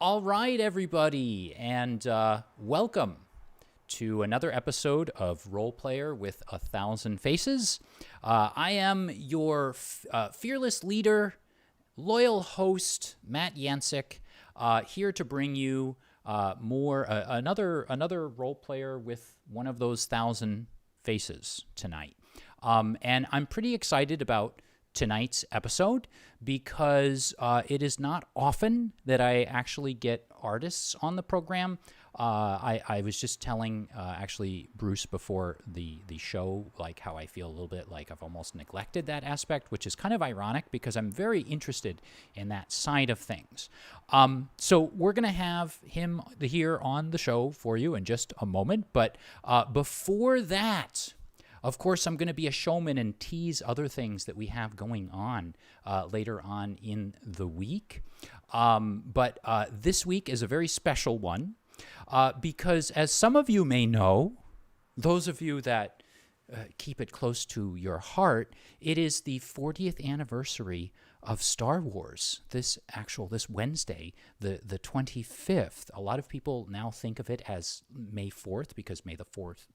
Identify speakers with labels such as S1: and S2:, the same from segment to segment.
S1: All right, everybody, and welcome to another episode of Role Player with 1,000 Faces. I am your fearless leader, loyal host, Matt Yancic, here to bring you another role player with one of those 1,000 faces tonight. And I'm pretty excited about tonight's episode because it is not often that I actually get artists on the program. I was just telling actually Bruce before the show, like how I feel a little bit like I've almost neglected that aspect, which is kind of ironic because I'm very interested in that side of things. So we're going to have him here on the show for you in just a moment. But before that, of course, I'm going to be a showman and tease other things that we have going on later on in the week. But this week is a very special one because, as some of you may know, those of you that keep it close to your heart, it is the 40th anniversary of Star Wars. This Wednesday, the 25th. A lot of people now think of it as May 4th because May the 4th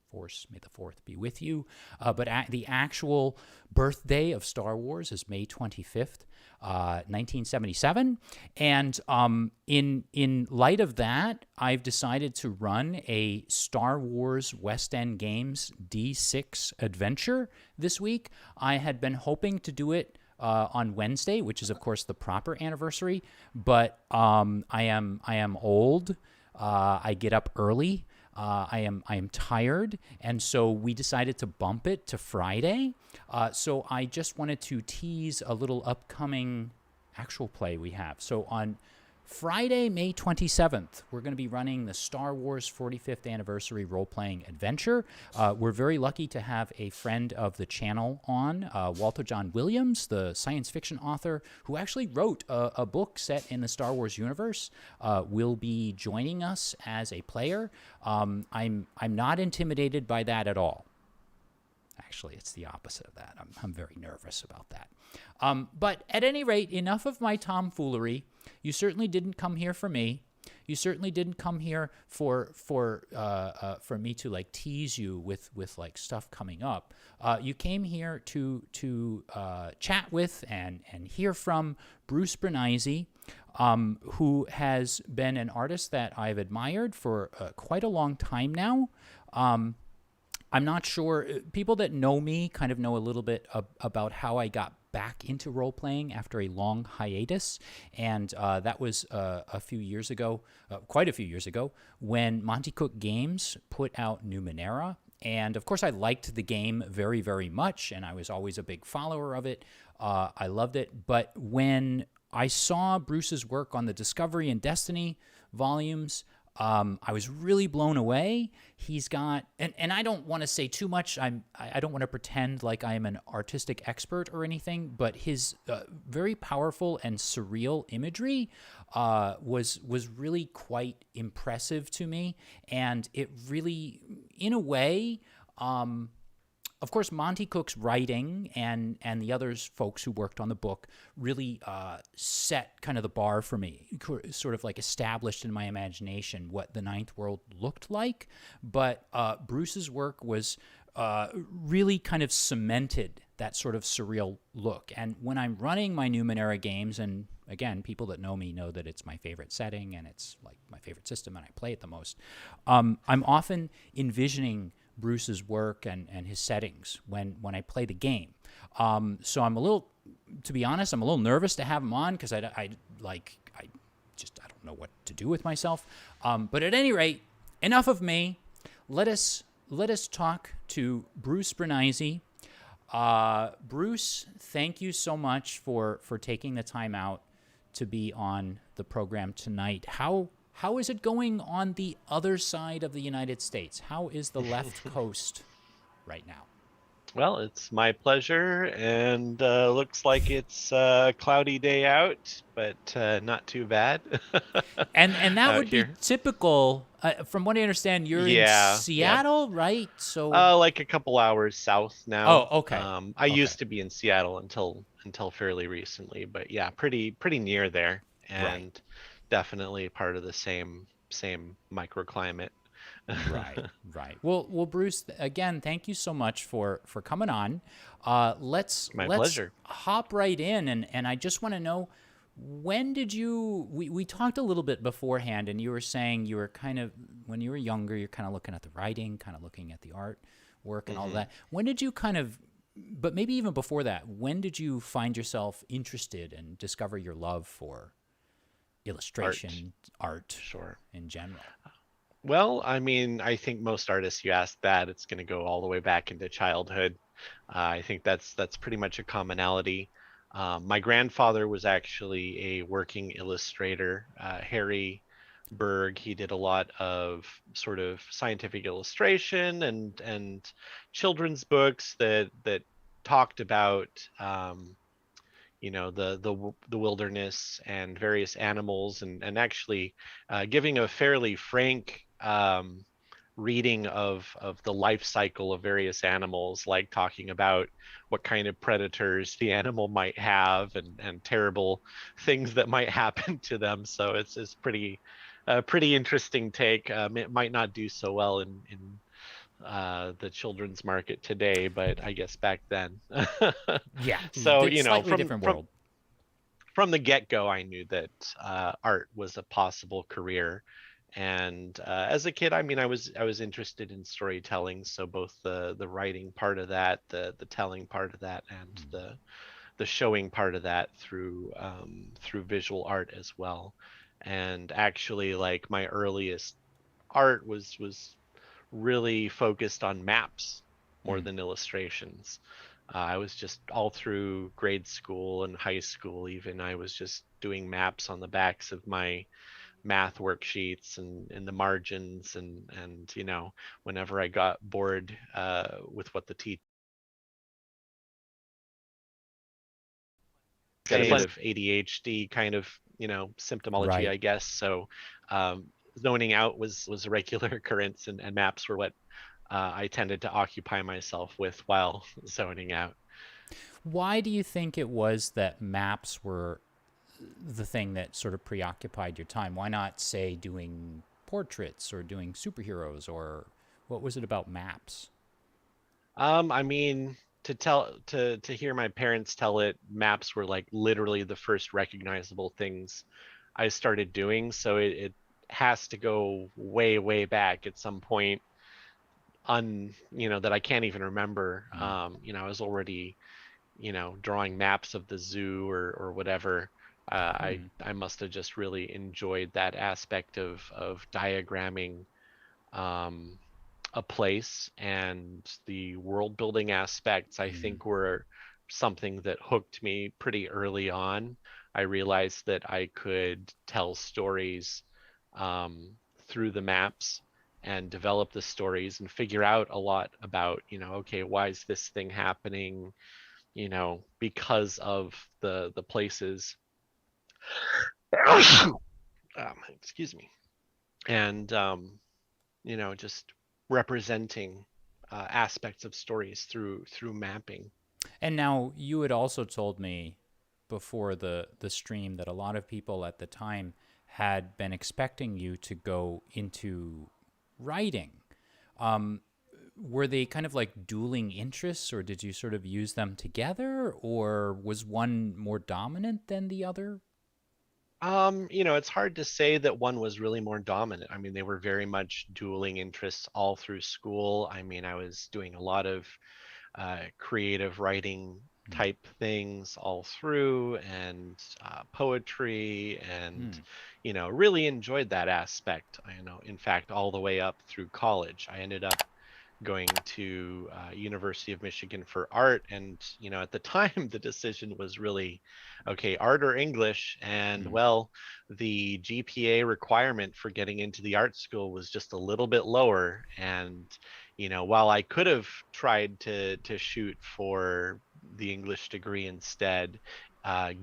S1: be with you. But the actual birthday of Star Wars is May 25th, 1977. And in light of that, I've decided to run a Star Wars West End Games D6 adventure this week. I had been hoping to do it on Wednesday, which is of course the proper anniversary, but I am old. I get up early. I am tired, and so we decided to bump it to Friday. So I just wanted to tease a little upcoming actual play we have. So on Friday, May 27th, we're going to be running the Star Wars 45th Anniversary Role-Playing Adventure. We're very lucky to have a friend of the channel on, Walter John Williams, the science fiction author, who actually wrote a book set in the Star Wars universe, will be joining us as a player. I'm not intimidated by that at all. Actually, it's the opposite of that. I'm very nervous about that. But at any rate, enough of my tomfoolery. You certainly didn't come here for me. You certainly didn't come here for me to like tease you with like stuff coming up. You came here to chat with and hear from Bruce Brenneise, who has been an artist that I've admired for quite a long time now. I'm not sure. People that know me kind of know a little bit about how I got back into role-playing after a long hiatus, and that was a few years ago, quite a few years ago, when Monte Cook Games put out Numenera. And, of course, I liked the game very, very much, and I was always a big follower of it. I loved it. But when I saw Bruce's work on the Discovery and Destiny volumes, I was really blown away. He's got, and I don't want to say too much. I don't want to pretend like I am an artistic expert or anything, but his very powerful and surreal imagery was really quite impressive to me. And it really, in a way, of course, Monte Cook's writing and the others folks who worked on the book really set kind of the bar for me, sort of like established in my imagination what the Ninth World looked like. But Bruce's work was really kind of cemented that sort of surreal look. And when I'm running my Numenera games, and again, people that know me know that it's my favorite setting and it's like my favorite system and I play it the most, I'm often envisioning Bruce's work and his settings when I play the game. So I'm a little, to be honest, I'm a little nervous to have him on because I don't know what to do with myself. But at any rate, enough of me. Let us talk to Bruce Brenneise. Bruce, thank you so much for taking the time out to be on the program tonight. How is it going on the other side of the United States? How is the left coast right now?
S2: Well, it's my pleasure, and looks like it's a cloudy day out, but not too bad.
S1: And that would
S2: here.
S1: be typical. From what I understand, you're in Seattle, right? So
S2: like a couple hours south now.
S1: Oh, okay.
S2: I used to be in Seattle until fairly recently, but yeah, pretty near there. And definitely part of the same microclimate.
S1: Right, right. Well, Bruce, again, thank you so much for coming on.
S2: My
S1: Let's
S2: pleasure.
S1: hop right in, and I just want to know, when did you? We talked a little bit beforehand, and you were saying you were kind of, when you were younger, you're kind of looking at the writing, kind of looking at the art work, and all of
S2: Hmm.
S1: that. When did you kind of? But maybe even before that, when did you find yourself interested and discover your love for
S2: Art,
S1: illustration, art
S2: sure.
S1: in general?
S2: Well, I mean, I think most artists you ask that, it's going to go all the way back into childhood. I think that's pretty much a commonality. My grandfather was actually a working illustrator, Harry Berg. He did a lot of sort of scientific illustration and children's books that talked about the wilderness and various animals, and actually giving a fairly frank reading of the life cycle of various animals, like talking about what kind of predators the animal might have, and terrible things that might happen to them. So it's pretty interesting take. It might not do so well in the children's market today, but I guess back then.
S1: Yeah,
S2: So,
S1: slightly
S2: from
S1: different
S2: from
S1: world.
S2: from the get-go, I knew that art was a possible career. And as a kid, I mean, I was interested in storytelling, so both the writing part of that, the telling part of that, and the showing part of that through visual art as well. And actually, like, my earliest art was really focused on maps more
S1: Mm.
S2: than illustrations. I was just all through grade school and high school, even, I was just doing maps on the backs of my math worksheets and in the margins, and whenever I got bored with what the teacher got a bit of ADHD kind of symptomology,
S1: Right.
S2: I guess. So zoning out was a regular occurrence, and maps were what I tended to occupy myself with while zoning out.
S1: Why do you think it was that maps were the thing that sort of preoccupied your time? Why not, say, doing portraits or doing superheroes, or what was it about maps?
S2: I mean, to hear my parents tell it, maps were like literally the first recognizable things I started doing. So it has to go way, way back at some point that I can't even remember.
S1: Mm.
S2: I was already, drawing maps of the zoo or whatever.
S1: Hmm.
S2: I must have just really enjoyed that aspect of diagramming um, a place, and the world building aspects, I
S1: Mm.
S2: think, were something that hooked me pretty early on. I realized that I could tell stories um, through the maps and develop the stories and figure out a lot about, okay, why is this thing happening, because of the places. Excuse me. And just representing aspects of stories through mapping.
S1: And now, you had also told me before the stream that a lot of people at the time had been expecting you to go into writing. Um, were they kind of like dueling interests, or did you sort of use them together, or was one more dominant than the other?
S2: It's hard to say that one was really more dominant. I mean, they were very much dueling interests all through school. I mean, I was doing a lot of creative writing
S1: Mm.
S2: type things all through, and poetry, and
S1: Mm.
S2: really enjoyed that aspect. In fact, all the way up through college, I ended up going to University of Michigan for art. And at the time, the decision was really, okay, art or English. And
S1: Mm.
S2: well, the GPA requirement for getting into the art school was just a little bit lower. And while I could have tried to shoot for the English degree instead,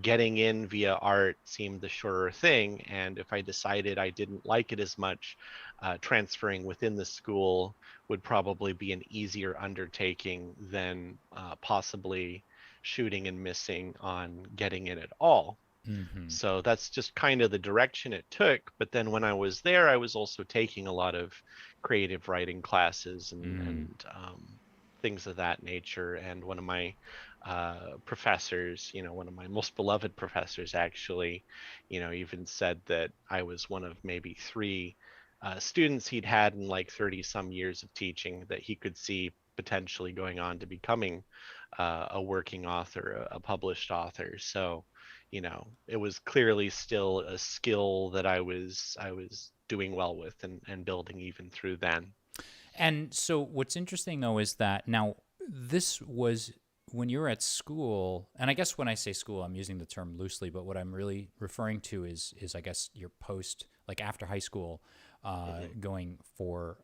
S2: getting in via art seemed the surer thing. And if I decided I didn't like it as much, transferring within the school would probably be an easier undertaking than possibly shooting and missing on getting in at all. So that's just kind of the direction it took. But then when I was there, I was also taking a lot of creative writing classes and things of that nature. And one of my professors, one of my most beloved professors, actually, even said that I was one of maybe three students he'd had in like 30 some years of teaching that he could see potentially going on to becoming a working author, a published author. So, it was clearly still a skill that I was doing well with and building even through then.
S1: And so what's interesting though is that now this was when you were at school, and I guess when I say school, I'm using the term loosely, but what I'm really referring to is I guess your post, like after high school, going for,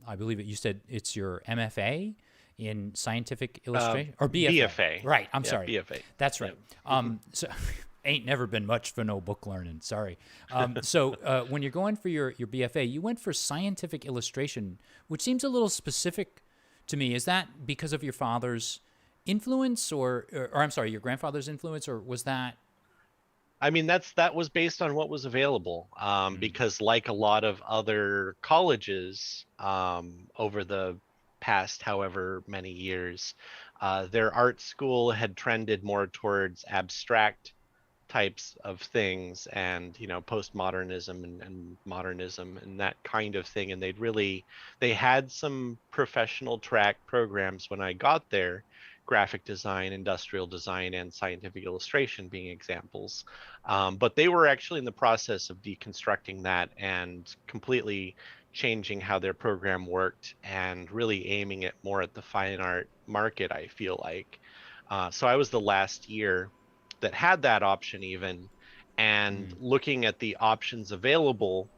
S1: I believe you said it's your MFA in scientific illustration or BFA.
S2: BFA.
S1: Right. I'm
S2: Yeah,
S1: sorry.
S2: BFA.
S1: That's right. So ain't never been much for no book learning. Sorry. So when you're going for your BFA, you went for scientific illustration, which seems a little specific to me. Is that because of your father's influence or I'm sorry, your grandfather's influence, or was that?
S2: I mean, that was based on what was available, because like a lot of other colleges over the past however many years, their art school had trended more towards abstract types of things and postmodernism and modernism and that kind of thing. And they had some professional track programs when I got there, graphic design, industrial design, and scientific illustration being examples. But they were actually in the process of deconstructing that and completely changing how their program worked and really aiming it more at the fine art market, I feel like. So I was the last year that had that option even, and looking at the options available.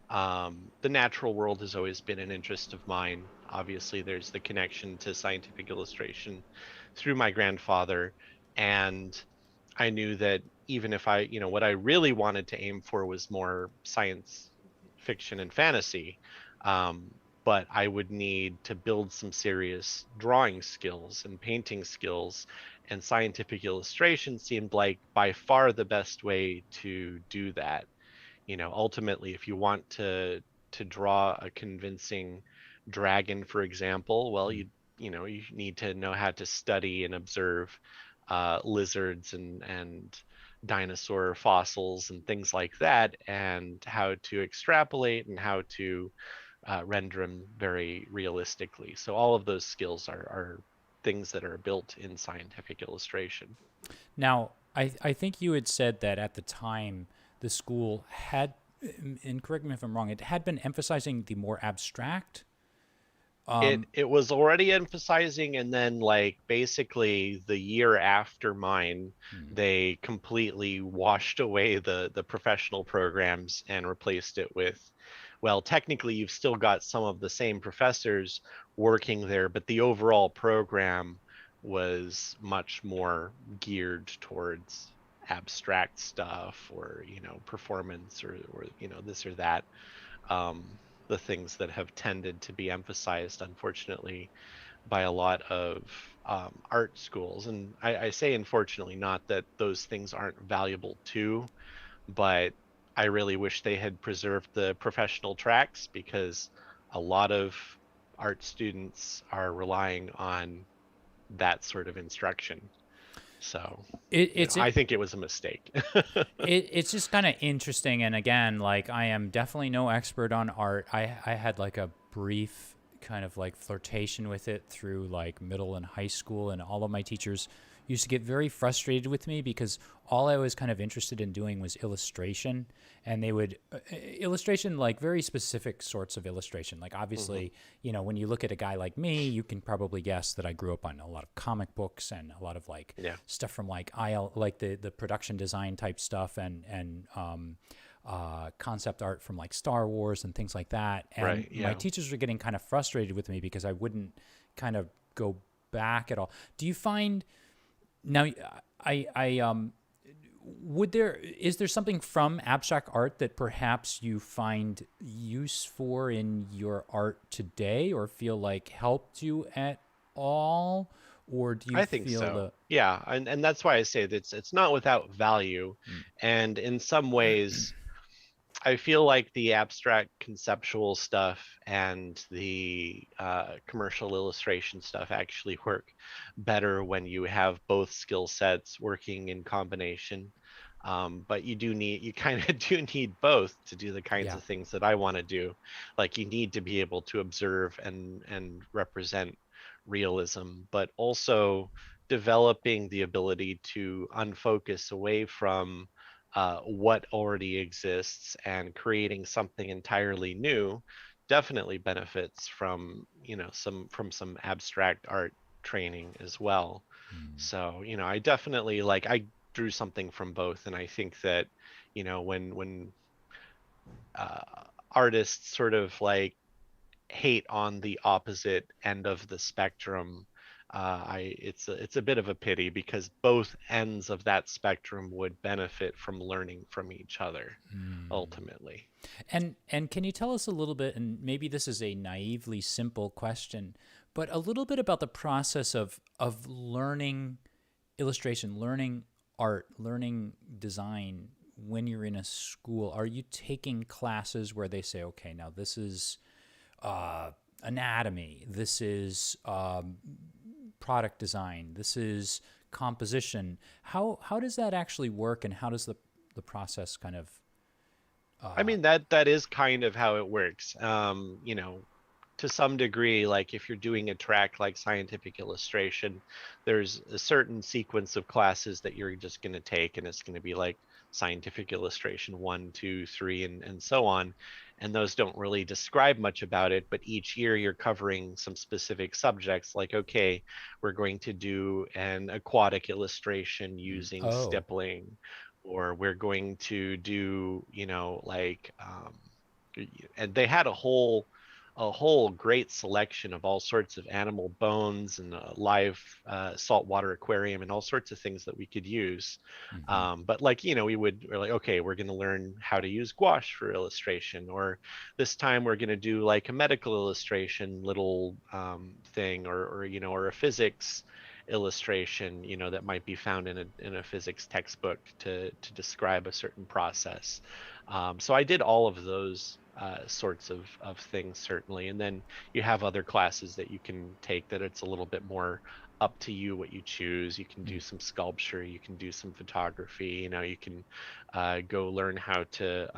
S2: The natural world has always been an interest of mine. Obviously there's the connection to scientific illustration through my grandfather, and I knew that even if what I really wanted to aim for was more science fiction and fantasy, um, but I would need to build some serious drawing skills and painting skills, and scientific illustration seemed like by far the best way to do that. Ultimately, if you want to draw a convincing dragon, for example, well, you need to know how to study and observe lizards and dinosaur fossils and things like that, and how to extrapolate and how to render them very realistically. So all of those skills are things that are built in scientific illustration.
S1: Now, I think you had said that at the time the school had, and correct me if I'm wrong, it had been emphasizing the more abstract.
S2: It was already emphasizing, and then like basically the year after mine, they completely washed away the professional programs and replaced it with, well, technically you've still got some of the same professors working there, but the overall program was much more geared towards abstract stuff, or performance, or this or that. um, the things that have tended to be emphasized, unfortunately, by a lot of art schools. And I say unfortunately, not that those things aren't valuable too, but I really wish they had preserved the professional tracks, because a lot of art students are relying on that sort of instruction. So
S1: It's
S2: I think it was a mistake.
S1: it's just kind of interesting, and again, like I am definitely no expert on art. I had like a brief kind of like flirtation with it through like middle and high school, and all of my teachers used to get very frustrated with me because all I was kind of interested in doing was illustration, and they would illustration, like very specific sorts of illustration. Like obviously, when you look at a guy like me, you can probably guess that I grew up on a lot of comic books and a lot of like stuff from like like the production design type stuff, and concept art from like Star Wars and things like that. And my teachers were getting kind of frustrated with me because I wouldn't kind of go back at all. Do you find now is there something from abstract art that perhaps you find use for in your art today, or feel like helped you at all? or do you
S2: I think
S1: feel
S2: so.
S1: the
S2: Yeah, and that's why I say that it's not without value,
S1: mm,
S2: and in some ways I feel like the abstract conceptual stuff and the commercial illustration stuff actually work better when you have both skill sets working in combination. But you kind of do need both to do the kinds
S1: yeah,
S2: of things that I want to do. Like you need to be able to observe and represent realism, but also developing the ability to unfocus away from what already exists and creating something entirely new definitely benefits from some abstract art training as well.
S1: mm,
S2: So I definitely like I drew something from both, and I think that when uh, artists sort of like hate on the opposite end of the spectrum, it's a bit of a pity because both ends of that spectrum would benefit from learning from each other
S1: mm.
S2: ultimately.
S1: And can you tell us a little bit, and maybe this is a naively simple question, but a little bit about the process of learning illustration, learning art, learning design when you're in a school? Are you taking classes where they say, okay, now this is anatomy, this is product design, this is composition? How does that actually work, and how does the process kind of
S2: I
S1: uh,
S2: mean that is kind of how it works. To some degree, like if you're doing a track like scientific illustration, there's a certain sequence of classes that you're just going to take, and it's going to be like scientific illustration 1, 2, 3, and so on. And those don't really describe much about it, but each year you're covering some specific subjects. Like, okay, we're going to do an aquatic illustration using
S1: oh,
S2: stippling, or we're going to do, and they had a whole great selection of all sorts of animal bones and a live saltwater aquarium and all sorts of things that we could use.
S1: mm-hmm.
S2: But we're like, okay, we're going to learn how to use gouache for illustration, or this time we're going to do like a medical illustration little thing, or a physics illustration, that might be found in a physics textbook to describe a certain process. So I did all of those sorts of things certainly, and then you have other classes that you can take that it's a little bit more up to you what you choose. You can do
S1: Mm.
S2: some sculpture, you can do some photography, you can go learn how to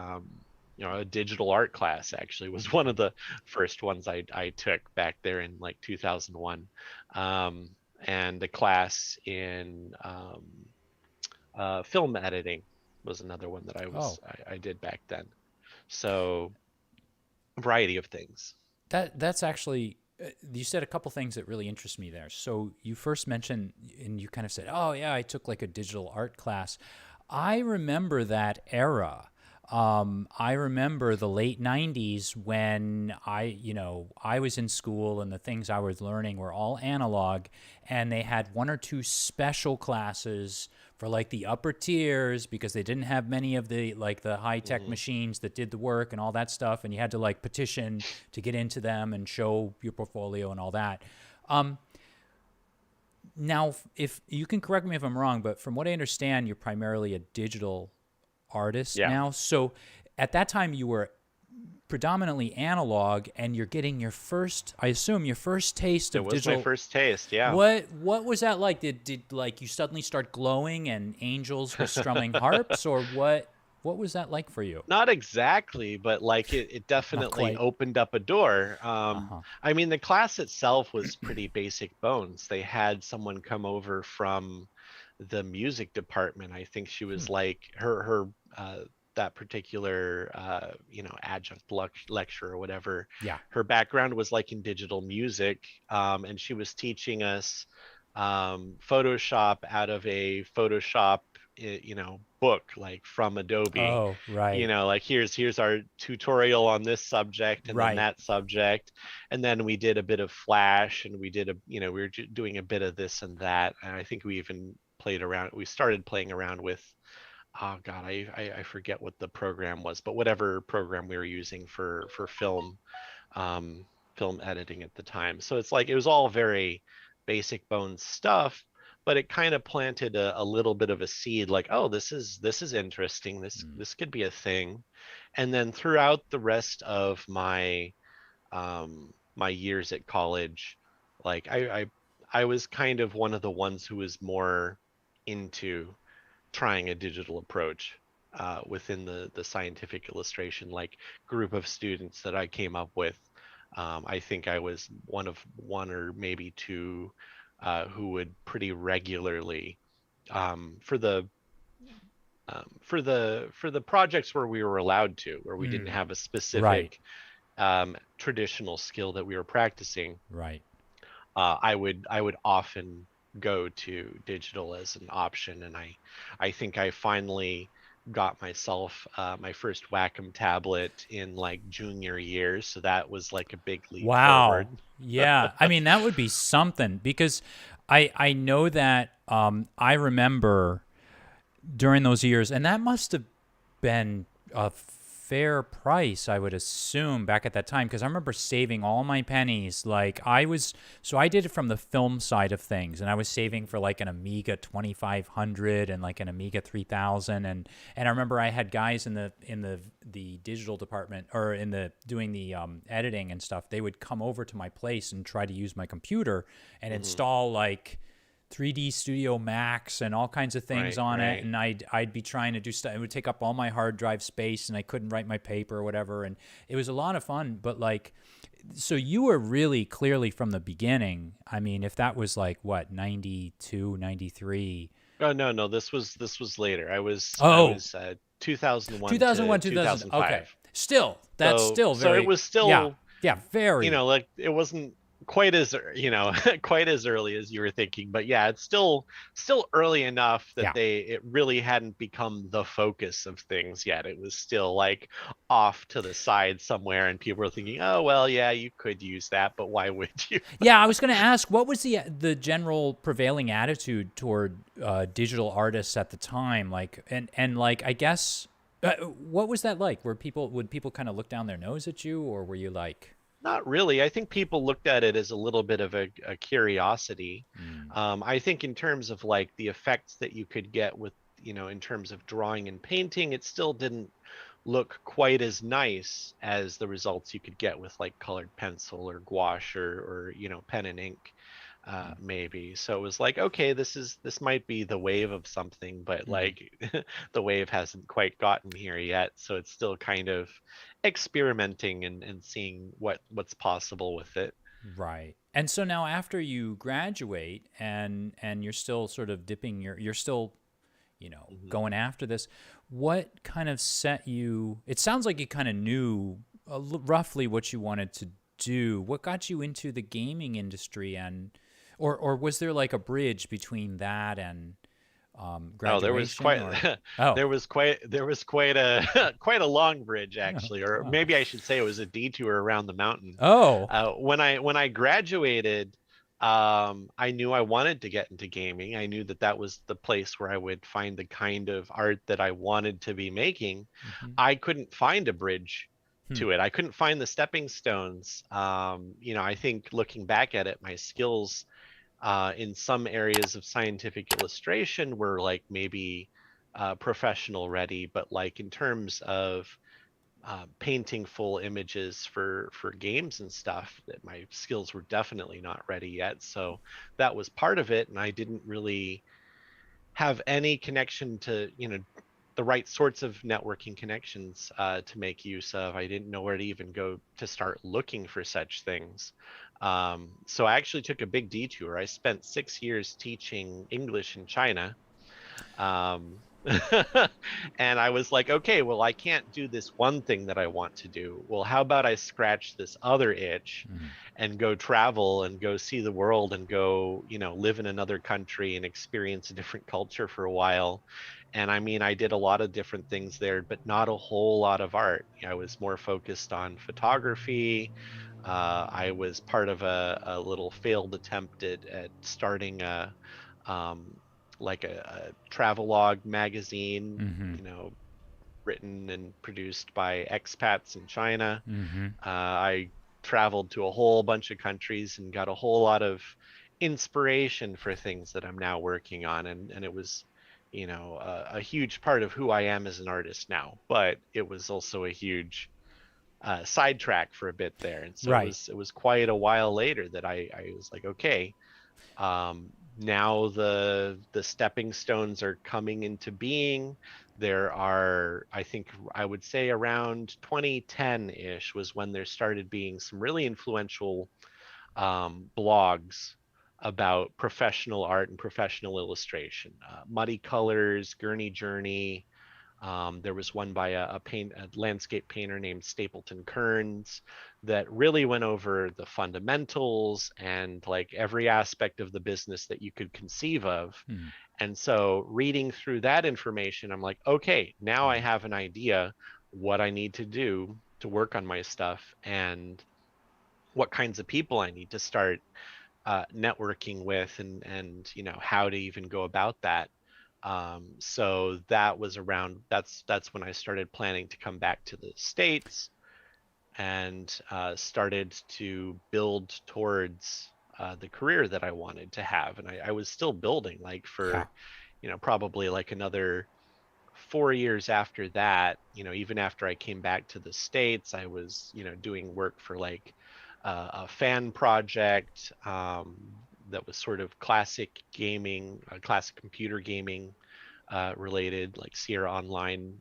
S2: a digital art class actually was one of the first ones I took back there in like 2001. And the class in film editing was another one that
S1: Oh,
S2: I did back then. So a variety of things.
S1: that's actually you said a couple things that really interest me there. So you first mentioned, and you kind of said, "Oh yeah, I took like a digital art class." I remember that era. I remember the late '90s when I was in school and the things I was learning were all analog, and they had one or two special classes for like the upper tiers because they didn't have many of the like the high tech
S2: Hmm.
S1: machines that did the work and all that stuff, and you had to like petition to get into them and show your portfolio and all that. Um, Now, if you can correct me if I'm wrong, but from what I understand, you're primarily a digital artist
S2: Yeah,
S1: now. So at that time, you were predominantly analog, and you're getting your first, I assume, your first taste
S2: it
S1: of
S2: was my
S1: digital.
S2: first taste. Yeah.
S1: What was that like? Did like you suddenly start glowing and angels were strumming harps, or what was that like for you?
S2: Not exactly, but like it
S1: Not
S2: definitely
S1: quite.
S2: opened up a door.
S1: Uh-huh.
S2: I mean, the class itself was pretty basic bones. They had someone come over from the music department. I think she
S1: Hmm.
S2: was like her that particular adjunct lecturer or whatever.
S1: Yeah.
S2: Her background was like in digital music, and she was teaching us Photoshop out of a Photoshop book like from Adobe.
S1: Oh, right.
S2: Like here's our tutorial on this subject and then
S1: Right.
S2: that subject, and then we did a bit of Flash, and we did we were doing a bit of this and that, and I think we started playing around with, oh god, I forget what the program was, but whatever program we were using for um film editing at the time. So it's like it was all very basic bones stuff, but it kind of planted a little bit of a seed, like, oh, this is interesting. This could be a thing. And then throughout the rest of my years at college, like I was kind of one of the ones who was more into trying a digital approach within the scientific illustration like group of students that I came up with. I think I was one or maybe two who would pretty regularly for the projects where we were allowed to, where we didn't have a
S1: Right.
S2: specific traditional skill that we were practicing.
S1: Right.
S2: I would often go to digital as an option, and I think I finally got myself my first Wacom tablet in like junior year, so that was like a big leap
S1: Wow.
S2: forward.
S1: Yeah. I mean, that would be something because I know that I remember during those years, and that must have been a fair price, I would assume, back at that time, because I remember saving all my pennies. Like so I did it from the film side of things, and I was saving for like an Amiga 2500 and like an Amiga 3000, and I remember I had guys in the digital department or in the doing the editing and stuff. They would come over to my place and try to use my computer and install like 3D Studio Max and all kinds of things
S2: Right,
S1: on it,
S2: right.
S1: and I'd be trying to do stuff. It would take up all my hard drive space, and I couldn't write my paper or whatever. And it was a lot of fun. But like, so you were really clearly from the beginning. I mean, if that was like what 92, 93.
S2: Oh no, this was later. I
S1: Oh,
S2: was 2001 to
S1: 2001, 2000. Okay,
S2: 2005.
S1: still that's
S2: So
S1: still
S2: so it
S1: very
S2: was
S1: yeah,
S2: still,
S1: yeah, very
S2: like it wasn't quite as quite as early as you were thinking, but yeah, it's still early enough that
S1: yeah.
S2: it really hadn't become the focus of things yet. It was still like off to the side somewhere, and people were thinking, oh well, yeah, you could use that, but why would you?
S1: Yeah, I was going to ask, what was the general prevailing attitude toward digital artists at the time? Like, and like, I guess, what was that like? Would people kind of look down their nose at you, or were you like,
S2: Not really. I think people looked at it as a little bit of a curiosity.
S1: mm,
S2: I think in terms of like the effects that you could get with, in terms of drawing and painting, it still didn't look quite as nice as the results you could get with like colored pencil or gouache or pen and ink, maybe. So it was like, okay, this might be the wave of something, but
S1: mm,
S2: like the wave hasn't quite gotten here yet. So it's still kind of experimenting and seeing what's possible with it.
S1: right? And so now, after you graduate and you're still sort of dipping you're still
S2: Mhm.
S1: going after this. What kind of set you? It sounds like you kind of knew roughly what you wanted to do. What got you into the gaming industry, and or was there like a bridge between that and
S2: Oh, there was
S1: graduation?
S2: quite
S1: Or oh,
S2: there was quite a quite a long bridge actually, or
S1: oh,
S2: maybe I should say it was a detour around the mountain.
S1: oh,
S2: When I graduated, I knew I wanted to get into gaming. I knew that that was the place where I would find the kind of art that I wanted to be making.
S1: hmm,
S2: I couldn't find a bridge
S1: hmm,
S2: to it. I couldn't find the stepping stones. I think looking back at it, my skills in some areas of scientific illustration were like maybe professional ready, but like in terms of painting full images for games and stuff, that my skills were definitely not ready yet. So that was part of it, and I didn't really have any connection to the right sorts of networking connections to make use of. I didn't know where to even go to start looking for such things. So I actually took a big detour. I spent 6 years teaching English in China. Um, and I was like, okay, well, I can't do this one thing that I want to do. Well, how about I scratch this other itch
S1: hmm,
S2: and go travel and go see the world and go, live in another country and experience a different culture for a while. And I mean, I did a lot of different things there, but not a whole lot of art. I was more focused on photography. I was part of a little failed attempt at starting um, like a travelogue magazine,
S1: hmm,
S2: written and produced by expats in China.
S1: hmm,
S2: I traveled to a whole bunch of countries and got a whole lot of inspiration for things that I'm now working on, and it was, a huge part of who I am as an artist now. But it was also a huge sidetrack for a bit there, and so
S1: Right.
S2: it was quite a while later that I was like, okay, now the stepping stones are coming into being. There are, I think, I would say around 2010-ish was when there started being some really influential blogs about professional art and professional illustration. Muddy Colors, Gurney Journey. There was one by a landscape painter named Stapleton Kearns that really went over the fundamentals and like every aspect of the business that you could conceive of.
S1: Hmm.
S2: And so reading through that information, I'm like, okay, now I
S1: Right.
S2: have an idea what I need to do to work on my stuff and what kinds of people I need to start networking with, and how to even go about that. So that was around, that's when I started planning to come back to the States, and started to build towards the career that I wanted to have. And I was still building like
S1: Yeah.
S2: for probably like another 4 years after that. Even after I came back to the States, I was doing work for like a fan project that was sort of classic gaming, classic computer gaming related, like Sierra Online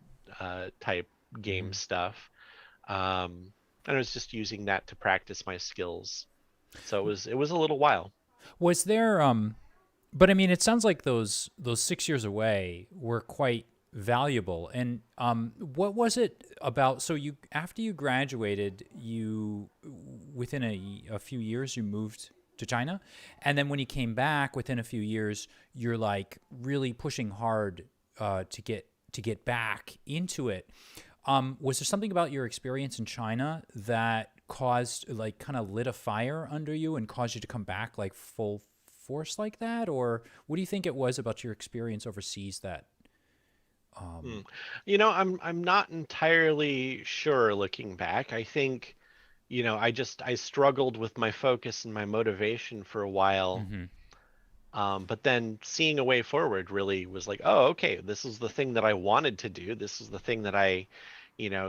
S2: type game
S1: Hmm.
S2: stuff. And I was just using that to practice my skills. So it was a little while.
S1: Was there but I mean it sounds like those 6 years away were quite valuable. And what was it about, so you, after you graduated, you, within a few years you moved to China, and then when you came back within a few years you're like really pushing hard to get back into it. Was there something about your experience in China that caused, like, kind of lit a fire under you and caused you to come back like full force like that? Or what do you think it was about your experience overseas that?
S2: Hmm. I'm not entirely sure looking back. I think, I struggled with my focus and my motivation for a while.
S1: Mm-hmm.
S2: But then seeing a way forward really was like, oh, okay, this is the thing that I wanted to do. This is the thing that I,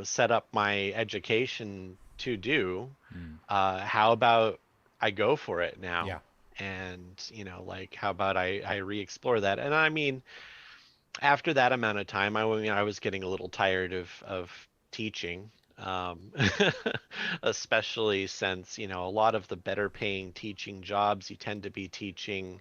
S2: set up my education to do.
S1: Mm.
S2: How about I go for it
S1: Yeah.
S2: now? And, like, how about I re-explore that? And I mean, after that amount of time, I was getting a little tired of teaching, especially since a lot of the better paying teaching jobs, you tend to be teaching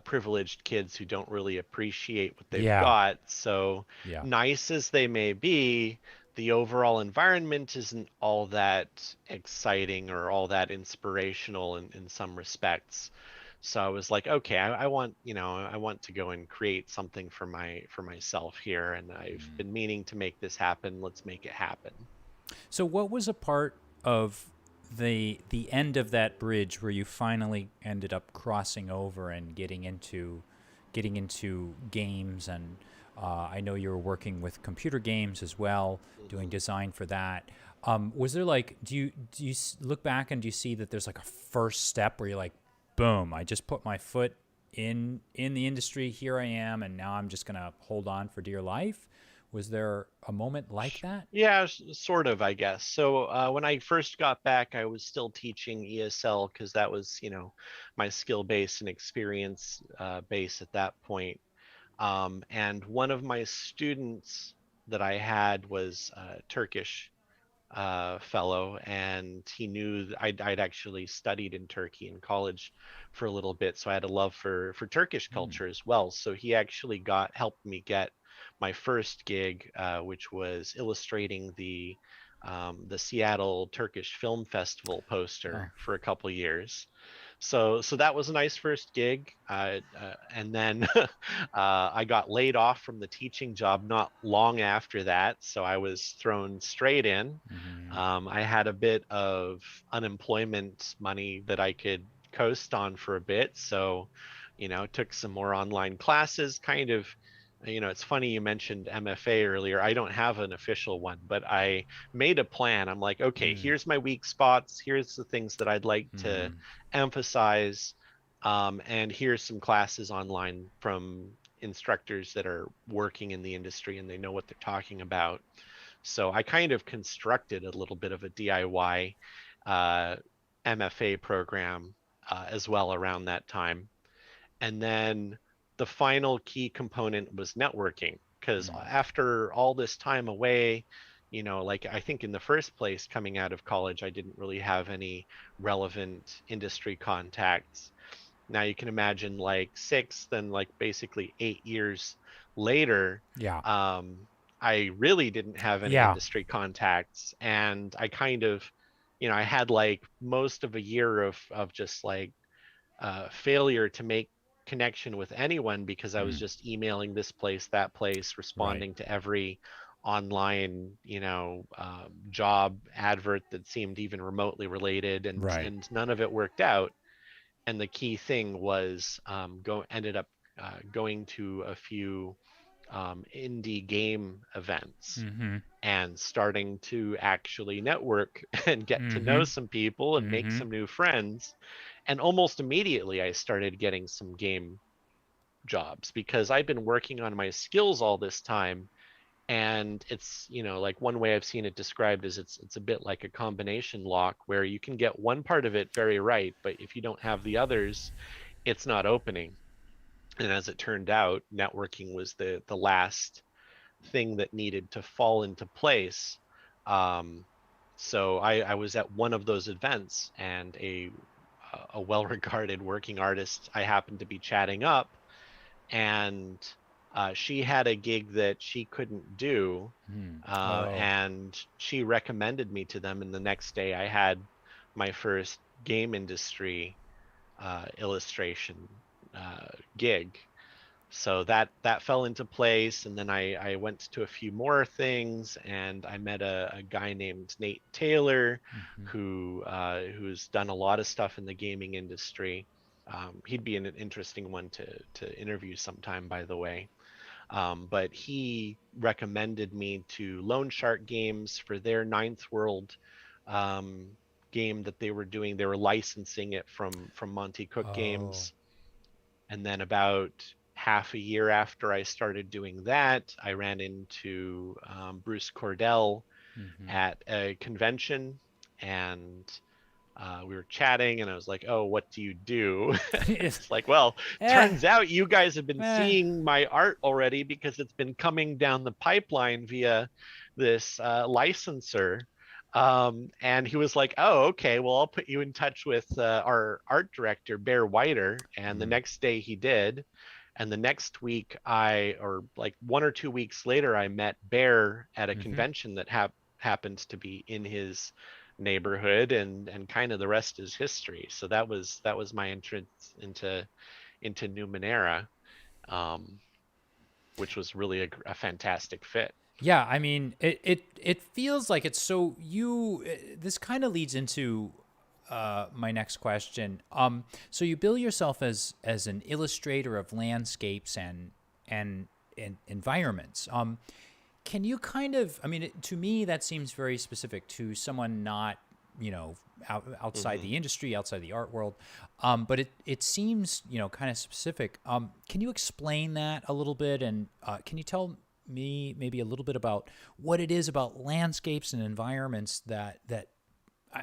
S2: privileged kids who don't really appreciate what they've
S1: Yeah.
S2: got. So
S1: Yeah.
S2: nice as they may be, the overall environment isn't all that exciting or all that inspirational in some respects. So I was like, okay, I want to go and create something for myself here, and I've
S1: Mm.
S2: been meaning to make this happen. Let's make it happen.
S1: So what was a part of the end of that bridge where you finally ended up crossing over and getting into games? And I know you were working with computer games as well, doing
S2: Mhm.
S1: design for that. Was there, like, look back and do you see that there's like a first step where you're like, boom, I just put my foot in the industry, here I am, and now I'm just gonna hold on for dear life? Was there a moment like that?
S2: Yeah, sort of, I guess. So when I first got back, I was still teaching ESL because that was, my skill base and experience base at that point. And one of my students that I had was Turkish fellow, and he knew I'd actually studied in Turkey in college for a little bit, so I had a love for Turkish
S1: Mm.
S2: culture as well. So he actually helped me get my first gig, which was illustrating the Seattle Turkish Film Festival
S1: Oh.
S2: poster for a couple years. So that was a nice first gig, and then I got laid off from the teaching job not long after that, so I was thrown straight in.
S1: Hmm.
S2: I had a bit of unemployment money that I could coast on for a bit, so took some more online classes, kind of. It's funny you mentioned MFA earlier. I don't have an official one, but I made a plan. I'm like, okay,
S1: Mm.
S2: here's my weak spots. Here's the things that I'd like to
S1: Mm.
S2: emphasize. and here's some classes online from instructors that are working in the industry and they know what they're talking about. So I kind of constructed a little bit of a DIY uh, MFA program as well around that time. And then the final key component was networking, because
S1: Mm.
S2: after all this time away, like I think in the first place, coming out of college, I didn't really have any relevant industry contacts. Now you can imagine like 6, then like basically 8 years later,
S1: Yeah.
S2: um, I really didn't have any
S1: Yeah.
S2: industry contacts. And I kind of, I had like most of a year of just like failure to make connection with anyone because I was
S1: Mm.
S2: just emailing this place, that place,
S1: Right.
S2: responding to every online, job advert that seemed even remotely related, and
S1: Right.
S2: and none of it worked out. And the key thing was ended up going to a few indie game events
S1: Mm-hmm.
S2: and starting to actually network and get to
S1: Mm-hmm.
S2: know some people and make
S1: Mm-hmm.
S2: some new friends. And almost immediately, I started getting some game jobs because I've been working on my skills all this time. And it's, like one way I've seen it described is it's a bit like a combination lock where you can get one part of it very right, but if you don't have the others, it's not opening. And as it turned out, networking was the last thing that needed to fall into place. Um, so I was at one of those events, and a well-regarded working artist I happened to be chatting up, and she had a gig that she couldn't do,
S1: Mm. Oh.
S2: and she recommended me to them. And the next day, I had my first game industry illustration gig. So that fell into place, and then I went to a few more things, and I met a guy named Nate Taylor,
S1: Mm-hmm.
S2: who's done a lot of stuff in the gaming industry. He'd be an interesting one to interview sometime, by the way. But he recommended me to Loan Shark Games for their Ninth World um, game that they were doing. They were licensing it from Monte Cook
S1: Oh.
S2: Games. And then about half a year after I started doing that, I ran into Bruce Cordell
S1: Mm-hmm.
S2: at a convention, and we were chatting, and I was like, "Oh, what do you do?" It's like, "Well,
S1: eh.
S2: turns out you guys have been
S1: Eh.
S2: seeing my art already because it's been coming down the pipeline via this licensor." And he was like, "Oh, okay. Well, I'll put you in touch with our art director, Bear Whiter." And the
S1: Mm.
S2: next day he did. And the next week, or like 1 or 2 weeks later, I met Bear at a
S1: Mm-hmm.
S2: convention that happened to be in his neighborhood, and kind of the rest is history. So that was my entrance into Numenera, um, which was really a fantastic fit.
S1: Yeah, I mean, it feels like it's so you. This kind of leads into my next question. So you bill yourself as an illustrator of landscapes and environments. Can you kind of? I mean, to me, that seems very specific to someone not outside
S2: Hmm.
S1: the industry, outside the art world. But it seems kind of specific. Can you explain that a little bit? And can you tell me maybe a little bit about what it is about landscapes and environments that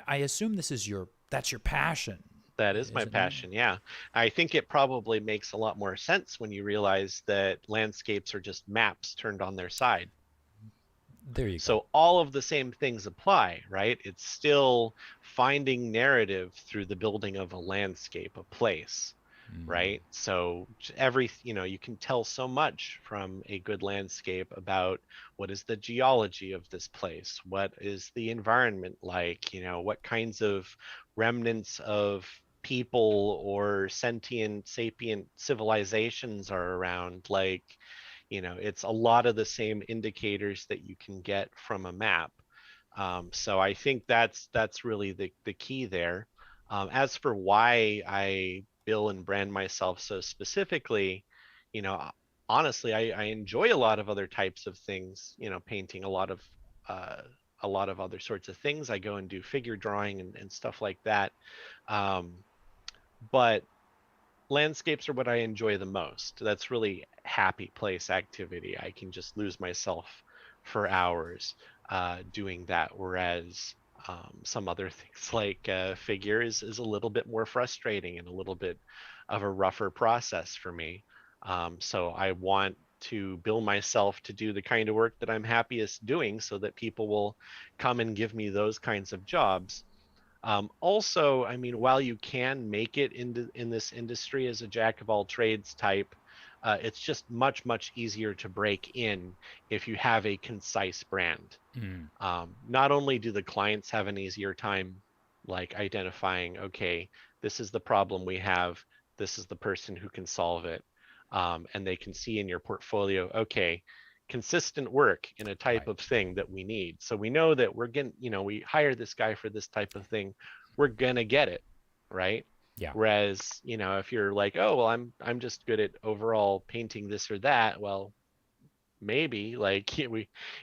S1: I assume that's your passion,
S2: That is my
S1: is it not?
S2: passion. Yeah. I think it probably makes a lot more sense when you realize that landscapes are just maps turned on their side.
S1: There you go.
S2: So all of the same things apply, right? It's still finding narrative through the building of a landscape, a place,
S1: Mm,
S2: right? So you can tell so much from a good landscape about what is the geology of this place, what is the environment like, what kinds of remnants of people or sentient sapient civilizations are around, like, it's a lot of the same indicators that you can get from a map. So I think that's really the key there. As for why I bill and brand myself so specifically, you know, honestly, I enjoy a lot of other types of things. Painting uh, a lot of other sorts of things. I go and do figure drawing and stuff like that. Um, but landscapes are what I enjoy the most. That's really happy place activity. I can just lose myself for hours doing that. Whereas some other things like figure is a little bit more frustrating and a little bit of a rougher process for me. So I want to bill myself to do the kind of work that I'm happiest doing so that people will come and give me those kinds of jobs. Also, I mean, while you can make it in this industry as a jack of all trades type, it's just much easier to break in if you have a concise brand.
S1: Mm.
S2: Not only do the clients have an easier time like identifying, okay, this is the problem we have, this is the person who can solve it, and they can see in your portfolio, okay, consistent work in a type
S1: Right.
S2: of thing that we need. So we know that we're getting, we hire this guy for this type of thing, we're gonna get it, right?
S1: Yeah.
S2: Whereas, if you're like, oh, well, I'm just good at overall painting this or that, well, maybe like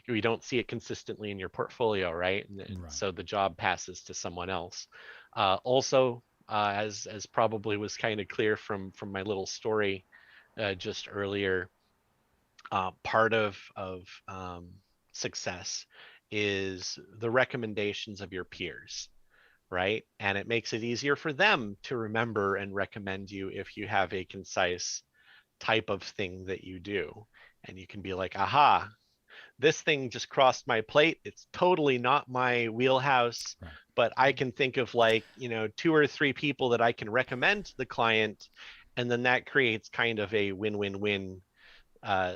S2: we don't see it consistently in your portfolio, right? And
S1: Right.
S2: so the job passes to someone else. Also, as probably was kind of clear from my little story just earlier, part of success is the recommendations of your peers, right? And it makes it easier for them to remember and recommend you if you have a concise type of thing that you do. And you can be like, aha, this thing just crossed my plate. It's totally not my wheelhouse,
S1: Right.
S2: but I can think of like, two or three people that I can recommend to the client. And then that creates kind of a win-win-win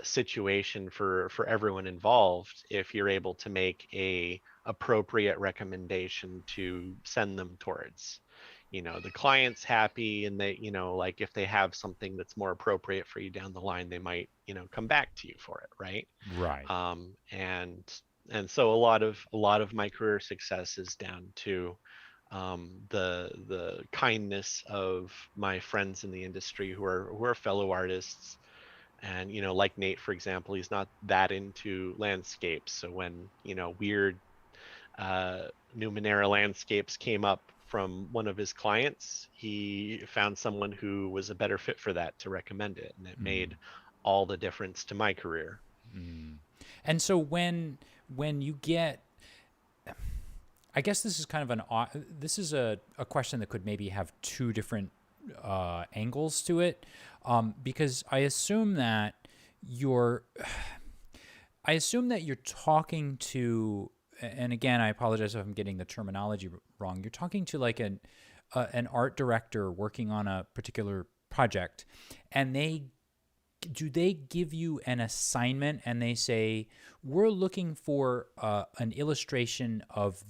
S2: situation for everyone involved if you're able to make a appropriate recommendation to send them towards. The client's happy, and they, like if they have something that's more appropriate for you down the line, they might, come back to you for it, right?
S1: Right.
S2: And so a lot of my career success is down to the kindness of my friends in the industry who are fellow artists. And like Nate, for example, he's not that into landscapes, so when weird uh, Numenera landscapes came up from one of his clients, he found someone who was a better fit for that to recommend it, and it
S1: Mm.
S2: made all the difference to my career.
S1: Mm. And so when you get, I guess this is kind of this is a question that could maybe have two different angles to it, because you're I assume that you're talking to, and again, I apologize if I'm getting the terminology wrong. You're talking to like an art director working on a particular project, and they give you an assignment and they say, we're looking for an illustration of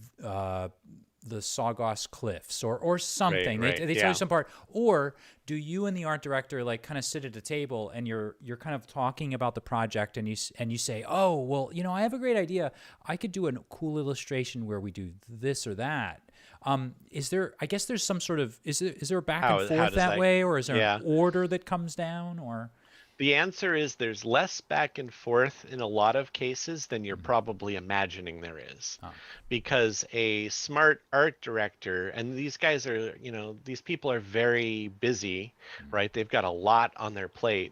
S1: the Sawgoss Cliffs or
S2: Right,
S1: something. They,
S2: right,
S1: they tell you
S2: yeah.
S1: some part. Or do you and the art director like kind of sit at a table and you're kind of talking about the project, and you say, oh, well, I have a great idea. I could do a cool illustration where we do this or that. Is there, I guess there's some sort of, is there a back and
S2: How
S1: forth
S2: does
S1: that
S2: that?
S1: way, or is there an
S2: Yeah.
S1: order that comes down, or?
S2: The answer is there's less back and forth in a lot of cases than you're probably imagining there is.
S1: Oh.
S2: Because a smart art director, and these guys are, these people are very busy, right? They've got a lot on their plate.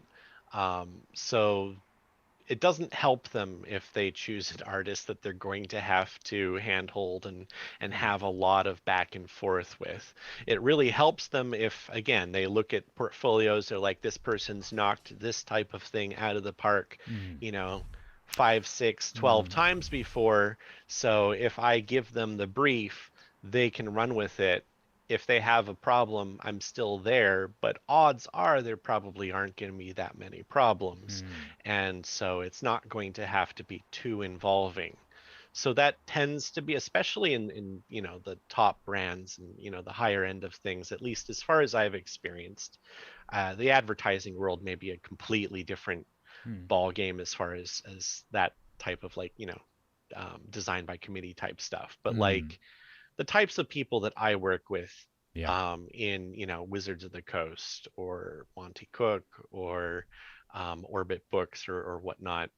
S2: So it doesn't help them if they choose an artist that they're going to have to handhold and have a lot of back and forth with. It really helps them if, again, they look at portfolios, they're like, this person's knocked this type of thing out of the park,
S1: Mm.
S2: you know 5, 6, 12
S1: Mm.
S2: times before. So if I give them the brief, they can run with it. If they have a problem, I'm still there, but odds are there probably aren't going to be that many problems.
S1: Mm.
S2: And so it's not going to have to be too involving. So that tends to be, especially in the top brands and the higher end of things, at least as far as I've experienced. The advertising world may be a completely different
S1: Mm.
S2: ball game as far as that type of like design by committee type stuff. But
S1: Mm.
S2: like the types of people that I work with
S1: Yeah.
S2: in Wizards of the Coast or Monte Cook or Orbit Books or whatnot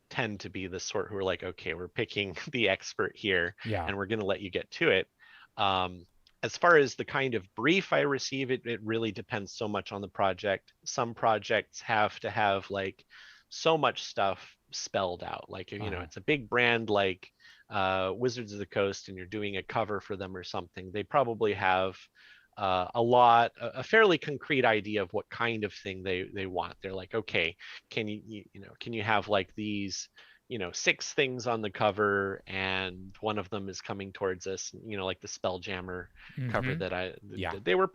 S2: tend to be the sort who are like, okay, we're picking the expert here
S1: Yeah.
S2: and we're going to let you get to it. Um, as far as the kind of brief I receive, it really depends so much on the project. Some projects have to have like so much stuff spelled out. Like, you know,
S1: Uh-huh.
S2: it's a big brand like Wizards of the Coast and you're doing a cover for them or something. They probably have a fairly concrete idea of what kind of thing they want. They're like, okay, can you have like these, you know, 6 things on the cover and one of them is coming towards us, you know, like the Spelljammer cover
S1: Mm-hmm.
S2: that I
S1: Yeah.
S2: did. They were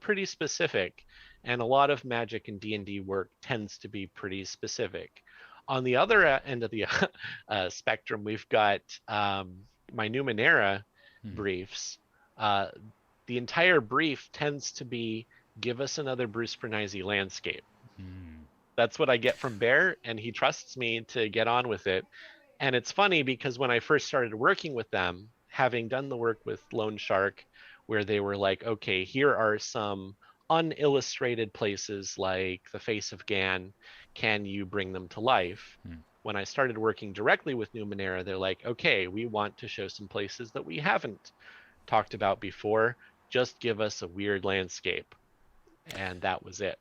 S2: pretty specific, and a lot of Magic and D&D work tends to be pretty specific. On the other end of the spectrum, we've got my Numenera
S1: Mm.
S2: briefs. Uh, the entire brief tends to be give us another Bruce Brenneise landscape.
S1: Mm.
S2: That's what I get from Bear, and he trusts me to get on with it. And it's funny because when I first started working with them, having done the work with Lone Shark, where they were like, okay, here are some unillustrated places like the face of Gan. Can you bring them to life?
S1: Mm.
S2: When I started working directly with Numenera, they're like, okay, we want to show some places that we haven't talked about before. Just give us a weird landscape. And that was it.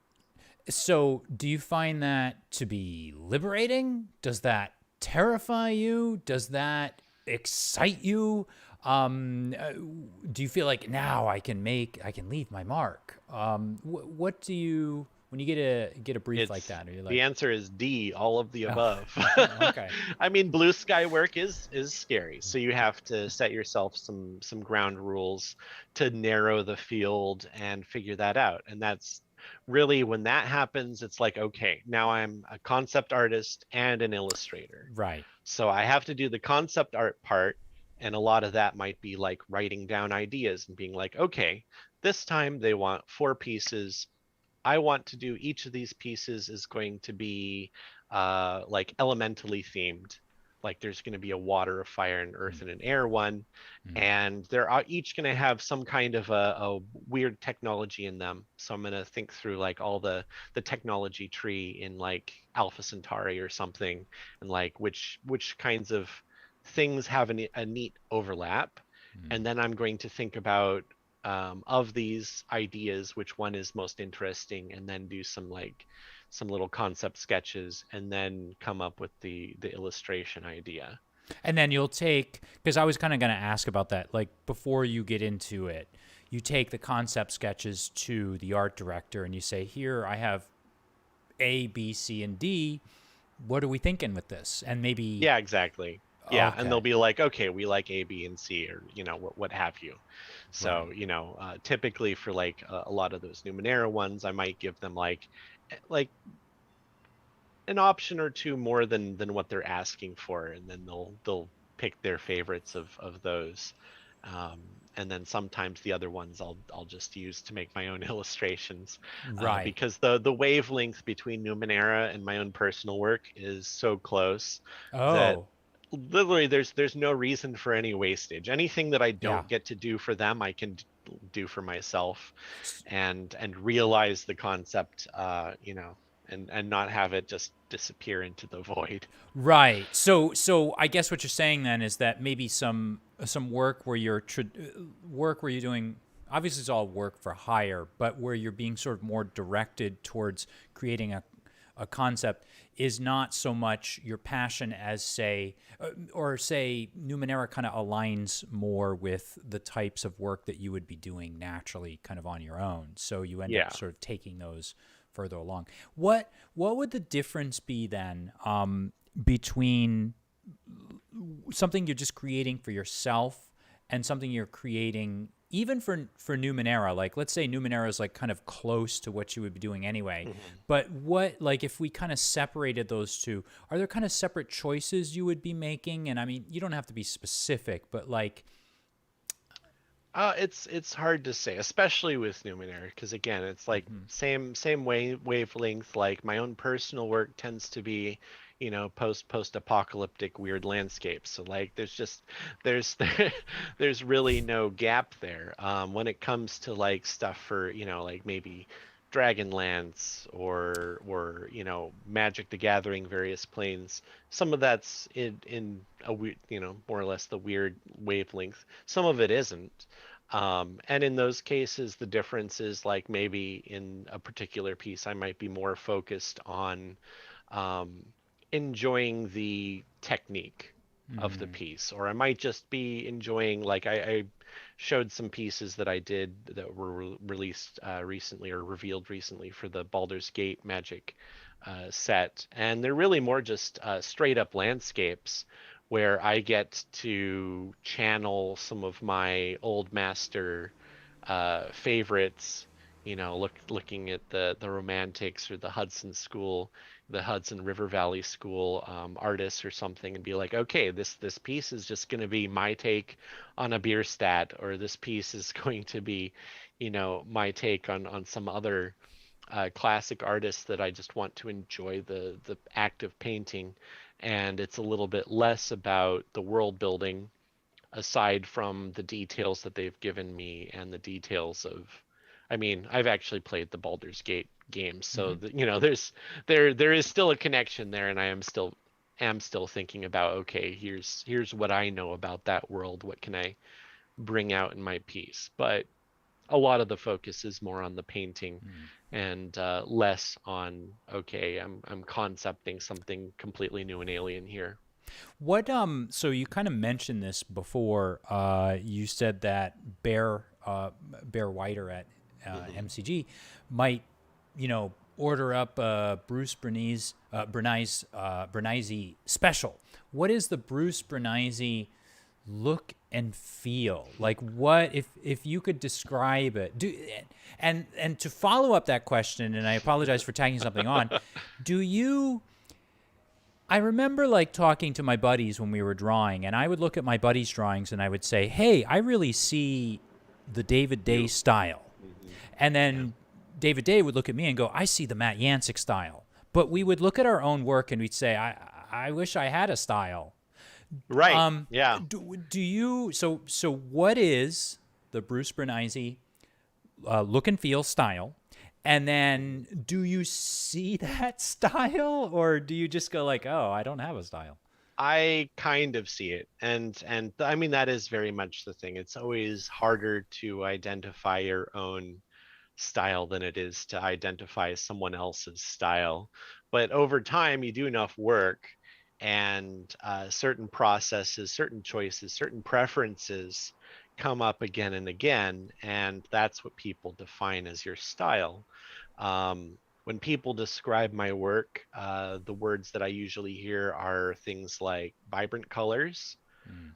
S1: So, do you find that to be liberating? Does that terrify you? Does that excite you? Uh, do you feel like now I can leave my mark? What do you when you get a brief like
S2: It's
S1: that? Are you
S2: the
S1: like,
S2: answer is D, all of the
S1: oh,
S2: above.
S1: okay,
S2: I mean, blue sky work is scary, so you have to set yourself some ground rules to narrow the field and figure that out. And that's really when that happens, it's like, okay, now I'm a concept artist and an illustrator.
S1: right?
S2: So I have to do the concept art part, and a lot of that might be like writing down ideas and being like, okay, this time they want 4 pieces. I want to do each of these pieces is going to be like elementally themed. Like there's going to be a water, a fire, an earth,
S1: Mm,
S2: and an air one,
S1: mm,
S2: and they're each going to have some kind of a weird technology in them. So I'm going to think through like all the technology tree in like Alpha Centauri or something, and like which kinds of things have a neat overlap,
S1: mm.
S2: and then I'm going to think about of these ideas, which one is most interesting, and then do some little concept sketches, and then come up with the illustration idea.
S1: And then you'll take, because I was kind of going to ask about that, like before you get into it, you take the concept sketches to the art director and you say, here, I have A, B, C, and D. What are we thinking with this? And maybe,
S2: Yeah, exactly. Yeah, and they'll
S1: okay,
S2: be like, okay, we like A, B, and C, or you know what have you.
S1: right,
S2: So you know, typically for like a lot of those Numenera ones, I might give them like an option or two more than what they're asking for, and then they'll pick their favorites of those. Um, and then sometimes the other ones I'll just use to make my own illustrations,
S1: right.
S2: because the wavelength between Numenera and my own personal work is so close that
S1: Oh,
S2: literally there's no reason for any wastage. Anything that I
S1: yeah.
S2: don't get to do for them, I can do for myself, and realize the concept, you know, and not have it just disappear into the void.
S1: Right. So I guess what you're saying then is that maybe some work where work where you're doing, obviously it's all work for hire, but where you're being sort of more directed towards creating a concept is not so much your passion as say or say Numenera kind of aligns more with the types of work that you would be doing naturally kind of on your own. So you end up
S2: Yeah.
S1: sort of taking those further along. What would the difference be then between something you're just creating for yourself and something you're creating even for Numenera? Like let's say Numenera is like kind of close to what you would be doing anyway.
S2: Mhm.
S1: But what like if we kind of separated those two, are there kind of separate choices you would be making? And I mean, you don't have to be specific, but like
S2: It's hard to say, especially with Numenera, because again, it's like
S1: mhm,
S2: same wavelength. Like my own personal work tends to be, you know, post apocalyptic weird landscapes. So like there's there's really no gap there. When it comes to like stuff for, you know, like maybe Dragonlance or you know, Magic the Gathering, various planes. Some of that's in a weird, you know, more or less the weird wavelength. Some of it isn't. And in those cases, the difference is like maybe in a particular piece, I might be more focused on um, enjoying the technique of the
S1: Mm-hmm.
S2: piece, or I might just be enjoying, like I showed some pieces that I did that were released recently or revealed recently for the Baldur's Gate Magic set, and they're really more just straight up landscapes where I get to channel some of my old master favorites, looking at the Romantics or the Hudson School, the Hudson River Valley School artists or something, and be like, okay, this piece is just going to be my take on a beer stat, or this piece is going to be, my take on some other classic artists that I just want to enjoy the act of painting, and it's a little bit less about the world building aside from the details that they've given me and the details of, I mean, I've actually played the Baldur's Gate games, so
S1: Mm-hmm.
S2: there is still a connection there, and I am still thinking about, okay, here's what I know about that world. What can I bring out in my piece? But a lot of the focus is more on the painting and less on, okay, I'm concepting something completely new and alien here.
S1: What so you kind of mentioned this before. You said that Bear Whiter at
S2: Hmm.
S1: MCG might, order up Bruce Brenneise special. What is the Bruce Brenneise look and feel like? What if you could describe it? And to follow up that question, and I apologize for tagging something on, do you I remember like talking to my buddies when we were drawing, and I would look at my buddies' drawings and I would say, "Hey, I really see the David Day
S2: You.
S1: style."
S2: Hmm.
S1: And
S2: Yeah.
S1: then David Day would look at me and go, "I see the Matt Yancic style." But we would look at our own work and we'd say, "I wish I had a style."
S2: Right. Yeah.
S1: Do you so what is the Bruce Bernise look and feel style? And then do you see that style, or do you just go like, "Oh, I don't have a style"?
S2: I kind of see it. And I mean, that is very much the thing. It's always harder to identify your own style than it is to identify someone else's style. But over time, you do enough work, and certain processes, certain choices, certain preferences come up again and again, and that's what people define as your style. When people describe my work, the words that I usually hear are things like vibrant colors,
S1: Mm,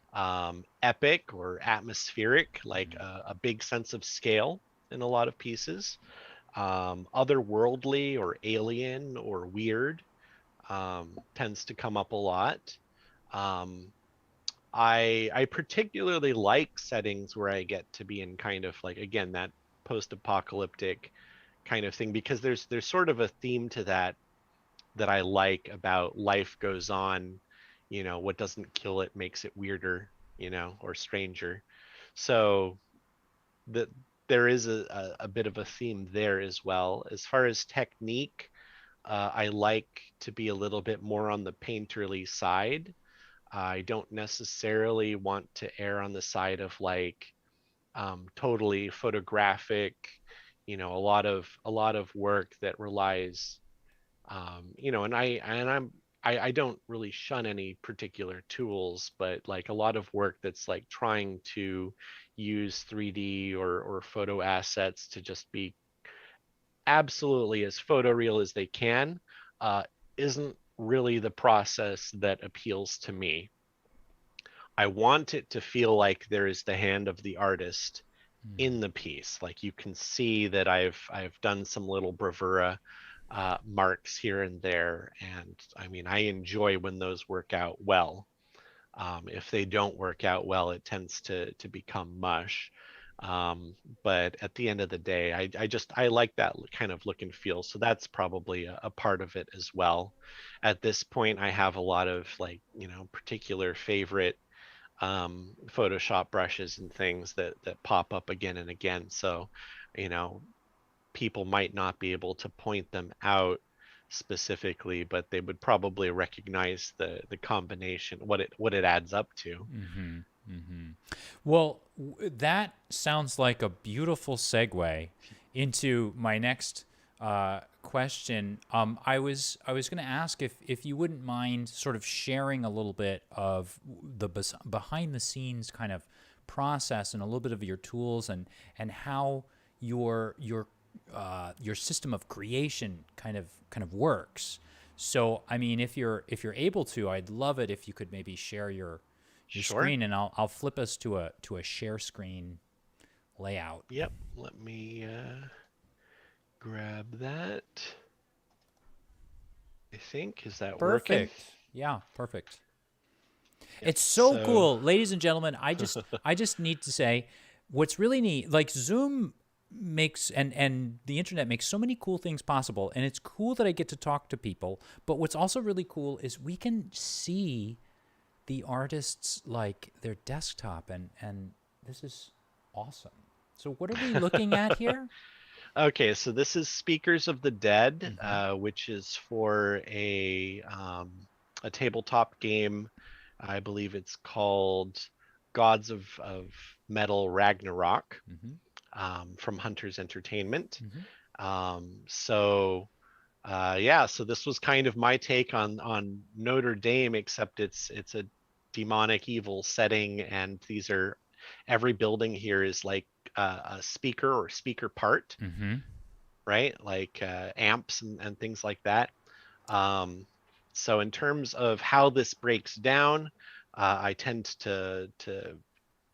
S2: epic or atmospheric, like
S1: mm,
S2: a big sense of scale in a lot of pieces, otherworldly or alien or weird tends to come up a lot. Um, I particularly like settings where I get to be in kind of like, again, that post-apocalyptic kind of thing, because there's sort of a theme to that I like about life goes on. What doesn't kill it makes it weirder, or stranger. So that there is a bit of a theme there as well. As far as technique, I like to be a little bit more on the painterly side. I don't necessarily want to err on the side of like totally photographic, a lot of work that relies, and I don't really shun any particular tools, but like a lot of work that's like trying to use 3D or photo assets to just be absolutely as photoreal as they can, uh, isn't really the process that appeals to me. I want it to feel like there is the hand of the artist
S1: mm,
S2: in the piece. Like you can see that I've done some little bravura marks here and there, and I mean I enjoy when those work out well. If they don't work out well, it tends to become mush. Um, but at the end of the day, I like that kind of look and feel. So that's probably a part of it as well. At this point, I have a lot of like, particular favorite Photoshop brushes and things that pop up again and again. So, you know, people might not be able to point them out specifically, but they would probably recognize the combination, what it adds up to.
S1: mm-hmm. Well, that sounds like a beautiful segue into my next question. I was going to ask if you wouldn't mind sort of sharing a little bit of the behind the scenes kind of process and a little bit of your tools and how your system of creation kind of works. So, I mean, if you're able to, I'd love it if you could maybe share your
S2: Sure.
S1: screen, and I'll flip us to a share screen layout.
S2: Yep. Let me grab that. I think, is that working?
S1: Perfect. Yeah, perfect.
S2: Yep.
S1: It's so
S2: So,
S1: cool, ladies and gentlemen. I just need to say, what's really neat, like Zoom makes and the internet makes so many cool things possible, and it's cool that I get to talk to people. But what's also really cool is we can see the artists like their desktop, and this is awesome. So what are we looking at here?
S2: okay, so this is Speakers of the Dead,
S1: Mm-hmm.
S2: which is for a tabletop game. I believe it's called Gods of Metal Ragnarok,
S1: Mm-hmm.
S2: from Hunters Entertainment.
S1: Mm-hmm.
S2: So yeah, so this was kind of my take on Notre Dame, except it's a demonic evil setting, and these are every building here is like a speaker or speaker part,
S1: Mm-hmm.
S2: right? Like amps and things like that. Um, so in terms of how this breaks down, I tend to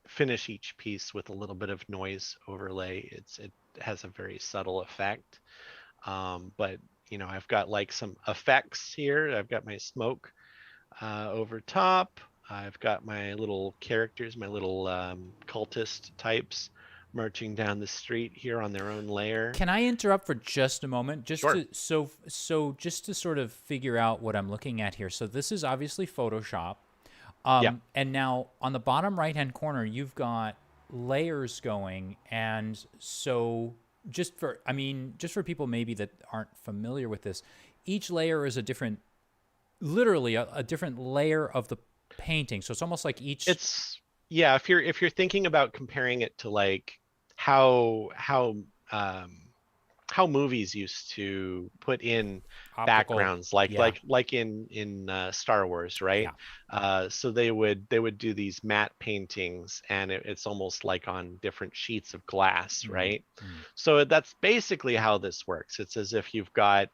S2: finish each piece with a little bit of noise overlay. It has a very subtle effect. But I've got like some effects here. I've got my smoke over top. I've got my little characters, my little cultist types marching down the street here on their own layer.
S1: Can I interrupt for just a moment, just
S2: Sure.
S1: to just to sort of figure out what I'm looking at here? So this is obviously Photoshop,
S2: Yeah.
S1: and now on the bottom right hand corner, you've got layers going, and so just for people maybe that aren't familiar with this, each layer is a different, literally a different layer of the painting. So it's almost like each
S2: It's yeah, if you're thinking about comparing it to like how um how movies used to put in
S1: optical.
S2: backgrounds like
S1: Yeah,
S2: Star Wars, right?
S1: yeah.
S2: So they would do these matte paintings, and it's almost like on different sheets of glass,
S1: Mm,
S2: right?
S1: mm.
S2: So that's basically how this works. It's as if you've got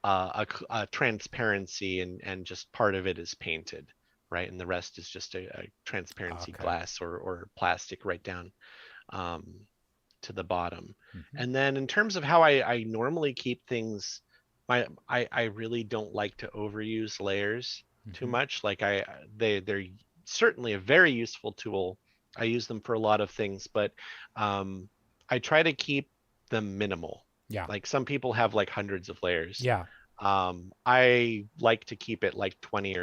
S2: a transparency, and just part of it is painted, right? And the rest is just a transparency
S1: Okay.
S2: glass or plastic right down um, to the bottom.
S1: Hmm.
S2: And then in terms of how I normally keep things, I really don't like to overuse layers too
S1: Hmm.
S2: much. Like they're certainly a very useful tool. I use them for a lot of things, but um, I try to keep them minimal.
S1: Yeah,
S2: Like some people have like hundreds of layers.
S1: yeah.
S2: I like to keep it like 20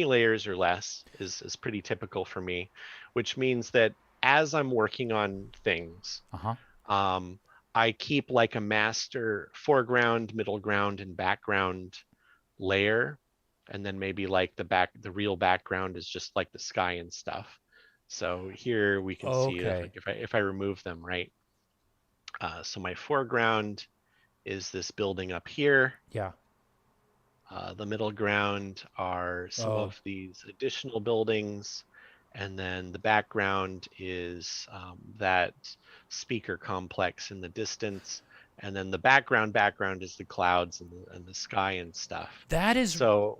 S2: layers or less is pretty typical for me, which means that as I'm working on things,
S1: Uh huh.
S2: um, I keep like a master foreground, middle ground, and background layer, and then maybe like the real background is just like the sky and stuff. So here we can see if
S1: Okay.
S2: like if I remove them, right? So my foreground is this building up here.
S1: Yeah.
S2: The middle ground are some
S1: Oh.
S2: of these additional buildings, and then the background is that speaker complex in the distance, and then the background is the clouds and the sky and stuff.
S1: That is
S2: So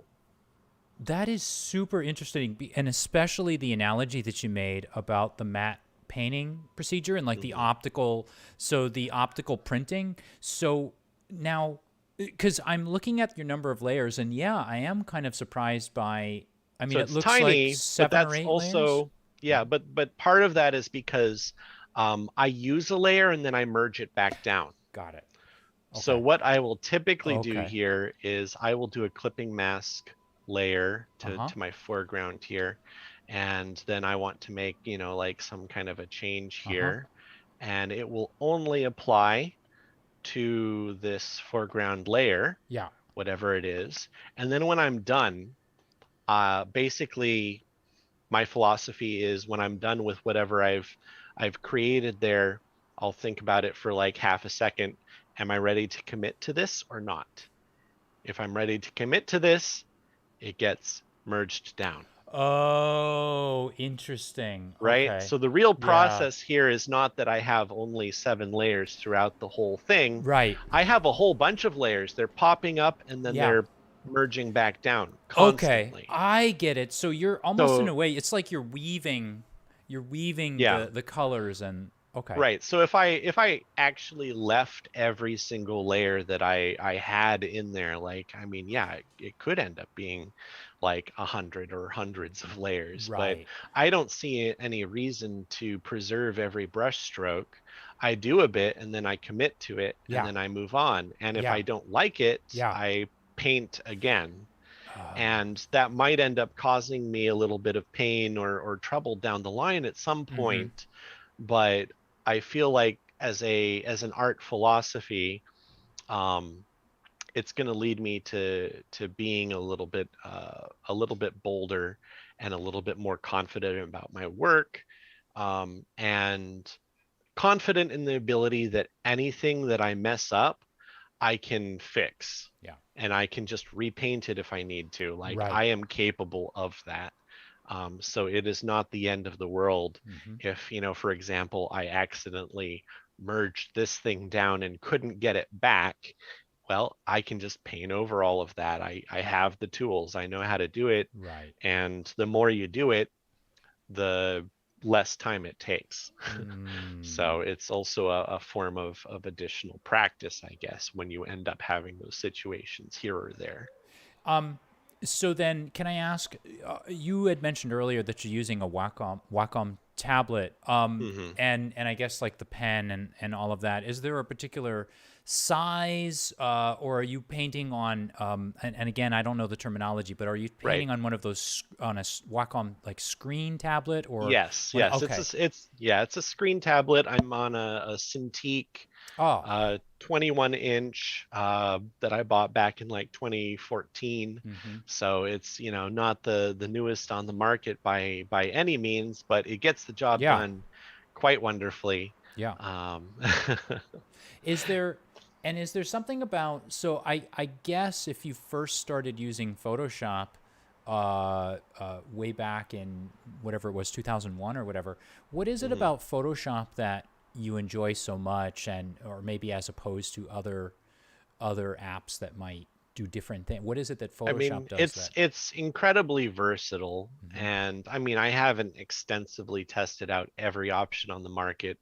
S1: that is super interesting, and especially the analogy that you made about the matte painting procedure and like the
S2: mhm.
S1: optical, so the optical printing. So now, because I'm looking at your number of layers, and yeah, I am kind of surprised by. I
S2: So
S1: mean, it
S2: it's
S1: looks like
S2: tiny, but
S1: 7 or 8 layers.
S2: yeah, but part of that is because I use a layer and then I merge it back down.
S1: Got it.
S2: So
S1: Okay.
S2: what I will typically do
S1: Okay.
S2: here is I will do a clipping mask layer
S1: Uh huh.
S2: to my foreground here. And then I want to make, like some kind of a change
S1: Uh huh.
S2: here. And it will only apply to this foreground layer,
S1: Yeah.
S2: whatever it is. And then when I'm done, basically my philosophy is when I'm done with whatever I've created there, I'll think about it for like half a second. Am I ready to commit to this or not? If I'm ready to commit to this, it gets merged down.
S1: Oh, interesting.
S2: Right?
S1: Okay.
S2: So the real
S1: Yeah.
S2: process here is not that I have only 7 layers throughout the whole thing.
S1: Right.
S2: I have a whole bunch of layers. They're popping up and then
S1: Yeah.
S2: they're merging back down
S1: Okay.
S2: constantly.
S1: I get it. So you're almost in
S2: So
S1: a way, it's like you're weaving
S2: yeah,
S1: the colors and okay.
S2: right. So if I actually left every single layer that I had in there, like I mean, yeah, it could end up being like 100 or hundreds of layers, but
S1: Right.
S2: I don't see any reason to preserve every brush stroke. I do a bit and then I commit to it and
S1: Yeah.
S2: then I move on. And if
S1: Yeah.
S2: I don't like it,
S1: Yeah.
S2: I paint again.
S1: Oh.
S2: And that might end up causing me a little bit of pain or trouble down the line at some
S1: Mm-hmm.
S2: point, but I feel like as an art philosophy, um, it's going to lead me to being a little bit bolder and a little bit more confident about my work, and confident in the ability that anything that I mess up, I can fix
S1: Yeah.
S2: and I can just repaint it if I need to. Like
S1: Right.
S2: I am capable of that. So it is not the end of the world
S1: Mm-hmm.
S2: if, for example, I accidentally merged this thing down and couldn't get it back. Well, I can just paint over all of that. I have the tools. I know how to do it.
S1: Right.
S2: And the more you do it, the less time it takes.
S1: Mm.
S2: So it's also a form of additional practice, I guess, when you end up having those situations here or there.
S1: Um, so then, can I ask? You had mentioned earlier that you're using a Wacom tablet,
S2: Hmm.
S1: and I guess like the pen and all of that. Is there a particular size, or are you painting on? And again, I don't know the terminology, but are you
S2: Right.
S1: painting on one of those on a Wacom like screen tablet or
S2: Yes,
S1: what?
S2: yes.
S1: Okay.
S2: It's a screen tablet. I'm on a Cintiq
S1: Oh.
S2: 21-inch that I bought back in like 2014.
S1: Mm-hmm.
S2: So it's, not the newest on the market by any means, but it gets the job
S1: Yeah.
S2: done quite wonderfully.
S1: Yeah.
S2: Um,
S1: Is there is there something about so I guess if you first started using Photoshop way back in whatever it was 2001 or whatever, what is it
S2: mhm.
S1: about Photoshop that you enjoy so much and or maybe as opposed to other apps that might do different things? What is it that
S2: I mean,
S1: Photoshop does
S2: it's
S1: that?
S2: it's incredibly versatile,
S1: Hmm.
S2: and I mean, I haven't extensively tested out every option on the market,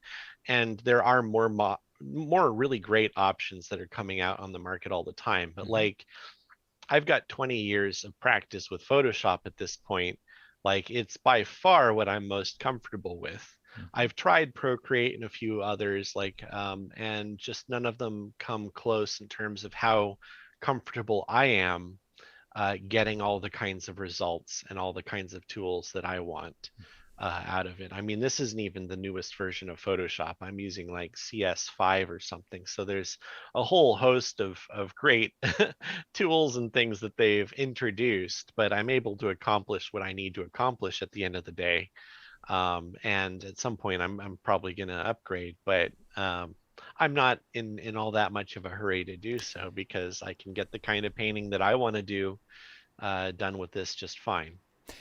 S2: and there are more really great options that are coming out on the market all the time. But
S1: Hmm.
S2: like, I've got 20 years of practice with Photoshop at this point. Like, it's by far what I'm most comfortable with.
S1: Hmm.
S2: I've tried Procreate and a few others, like, and just none of them come close in terms of how comfortable I am getting all the kinds of results and all the kinds of tools that I want out of it. I mean, this isn't even the newest version of Photoshop. I'm using like CS5 or something. So there's a whole host of great tools and things that they've introduced, but I'm able to accomplish what I need to accomplish at the end of the day. And at some point, I'm probably going to upgrade, but I'm not in all that much of a hurry to do so because I can get the kind of painting that I want to do done with this just fine.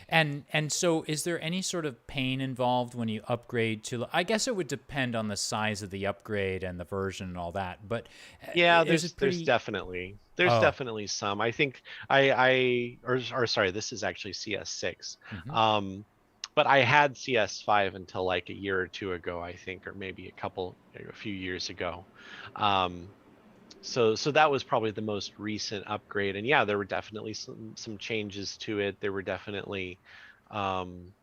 S1: And so is there any sort of pain involved when you upgrade to I guess it would depend on the size of the upgrade and the version and all that, but
S2: Yeah,
S1: is it
S2: there's
S1: pretty
S2: there's
S1: oh
S2: definitely some. I think I or sorry, this is actually CS6.
S1: mhm.
S2: Um, but I had CS5 until like a year or two ago, I think, or maybe a few years ago. Um, so that was probably the most recent upgrade, and yeah, there were definitely some changes to it. There were definitely um,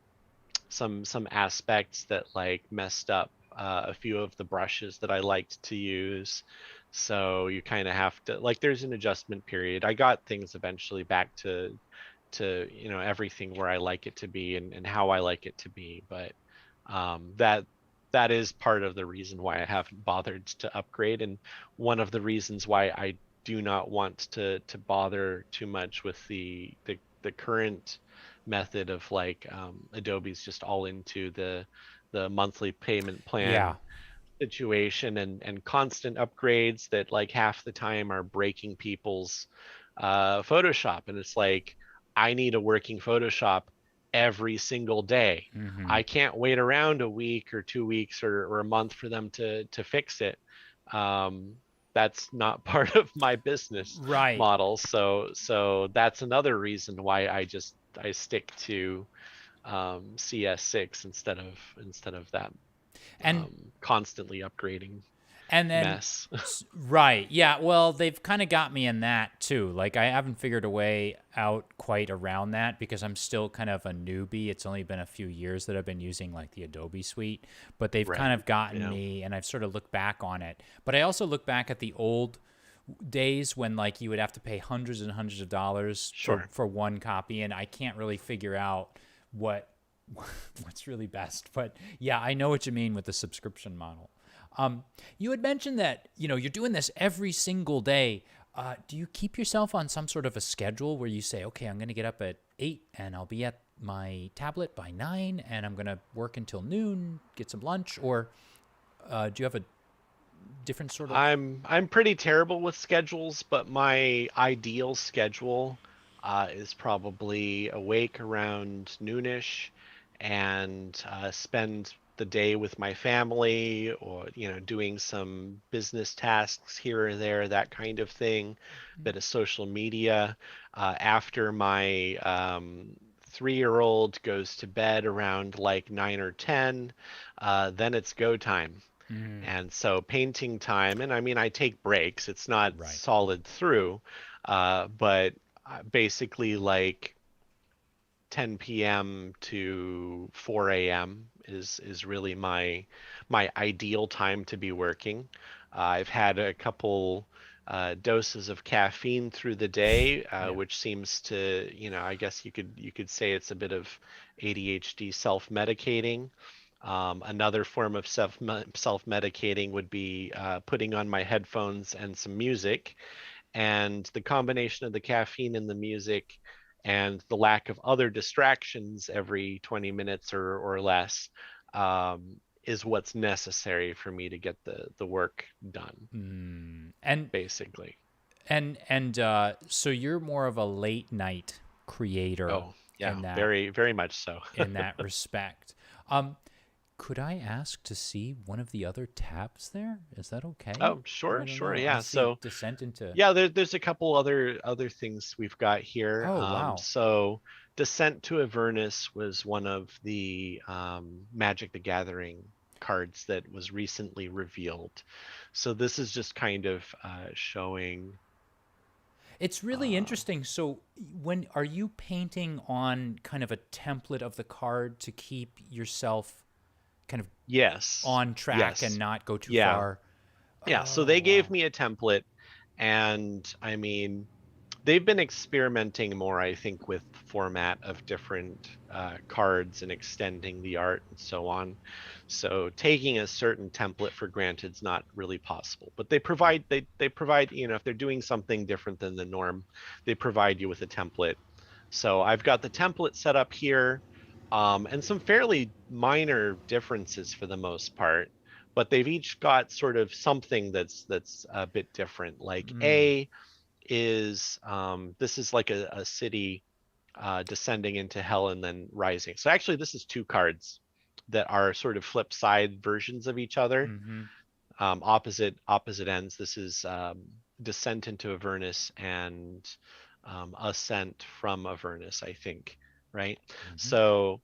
S2: some aspects that like messed up a few of the brushes that I liked to use. So you kind of have to like there's an adjustment period. I got things eventually back to everything where I like it to be and how I like it to be, but that is part of the reason why I haven't bothered to upgrade, and one of the reasons why I do not want to bother too much with the current method of like Adobe's just all into the monthly payment
S1: Yeah.
S2: plan situation, and constant upgrades that like half the time are breaking people's Photoshop. And it's like, I need a working Photoshop every single day.
S1: Hmm.
S2: I can't wait around a week or 2 weeks or a month for them to fix it. um, that's not part of my business
S1: Right.
S2: model. So that's another reason why I stick to CS6 instead of that
S1: And
S2: constantly upgrading
S1: And then,
S2: mess.
S1: right. Yeah. Well, they've kind of got me in that too. Like, I haven't figured a way out quite around that because I'm still kind of a newbie. It's only been a few years that I've been using like the Adobe suite, but they've kind
S2: Right.
S1: of gotten
S2: Yeah.
S1: me and I've sort of looked back on it. But I also look back at the old days when like you would have to pay hundreds and hundreds of dollars
S2: Sure.
S1: for one copy, and I can't really figure out what what's really best. But yeah, I know what you mean with the subscription model. You had mentioned that you're doing this every single day. Do you keep yourself on some sort of a schedule where you say, okay, I'm going to get up at 8 and I'll be at my tablet by 9 and I'm going to work until noon, get some lunch, or do you have a different sort of?
S2: I'm pretty terrible with schedules, but my ideal schedule is probably awake around noonish, and spend the day with my family, or doing some business tasks here or there, that kind of thing. Bit of social media. After my 3-year-old goes to bed around like 9 or 10, then it's go time.
S1: Mm,
S2: And so painting time, and I mean, I take breaks. It's not
S1: right.
S2: solid through, but basically like 10 p.m. to 4 a.m. is really my ideal time to be working. I've had a couple doses of caffeine through the day,
S1: Yeah.
S2: which seems to, I guess you could say it's a bit of ADHD self-medicating. Another form of self-medicating would be putting on my headphones and some music, and the combination of the caffeine and the music and the lack of other distractions every 20 minutes or less is what's necessary for me to get the work done,
S1: Mm. And
S2: basically.
S1: so you're more of a late night creator
S2: Oh, yeah,
S1: in that
S2: very, very much so.
S1: respect. Um, Could I ask to see one of the other tabs there? Is that okay?
S2: Oh, sure,
S1: I don't
S2: sure,
S1: know. I
S2: yeah.
S1: see
S2: So
S1: descent into.
S2: yeah, there's a couple other things we've got here.
S1: Oh, wow.
S2: So Descent to Avernus was one of the Magic the Gathering cards that was recently revealed. So this is just kind of showing.
S1: It's really
S2: Uh,
S1: interesting. So, when are you painting on kind of a template of the card to keep yourself kind of
S2: yes,
S1: on track and
S2: yes,
S1: not go too
S2: yeah,
S1: far?
S2: yeah. So
S1: Oh,
S2: they gave
S1: wow.
S2: me a template, and I mean, they've been experimenting more, I think, with format of different cards and extending the art and so on. So taking a certain template for granted is not really possible. But they provide, if they're doing something different than the norm, they provide you with a template. So I've got the template set up here, and some fairly minor differences for the most part. But they've each got sort of something that's a bit different. Like
S1: Mm,
S2: A is this is like a city descending into hell and then rising. So actually, this is two cards that are sort of flip side versions of each other,
S1: mm-hmm,
S2: opposite ends. This is Descent into Avernus and Ascent from Avernus, I think, right?
S1: mm-hmm.
S2: So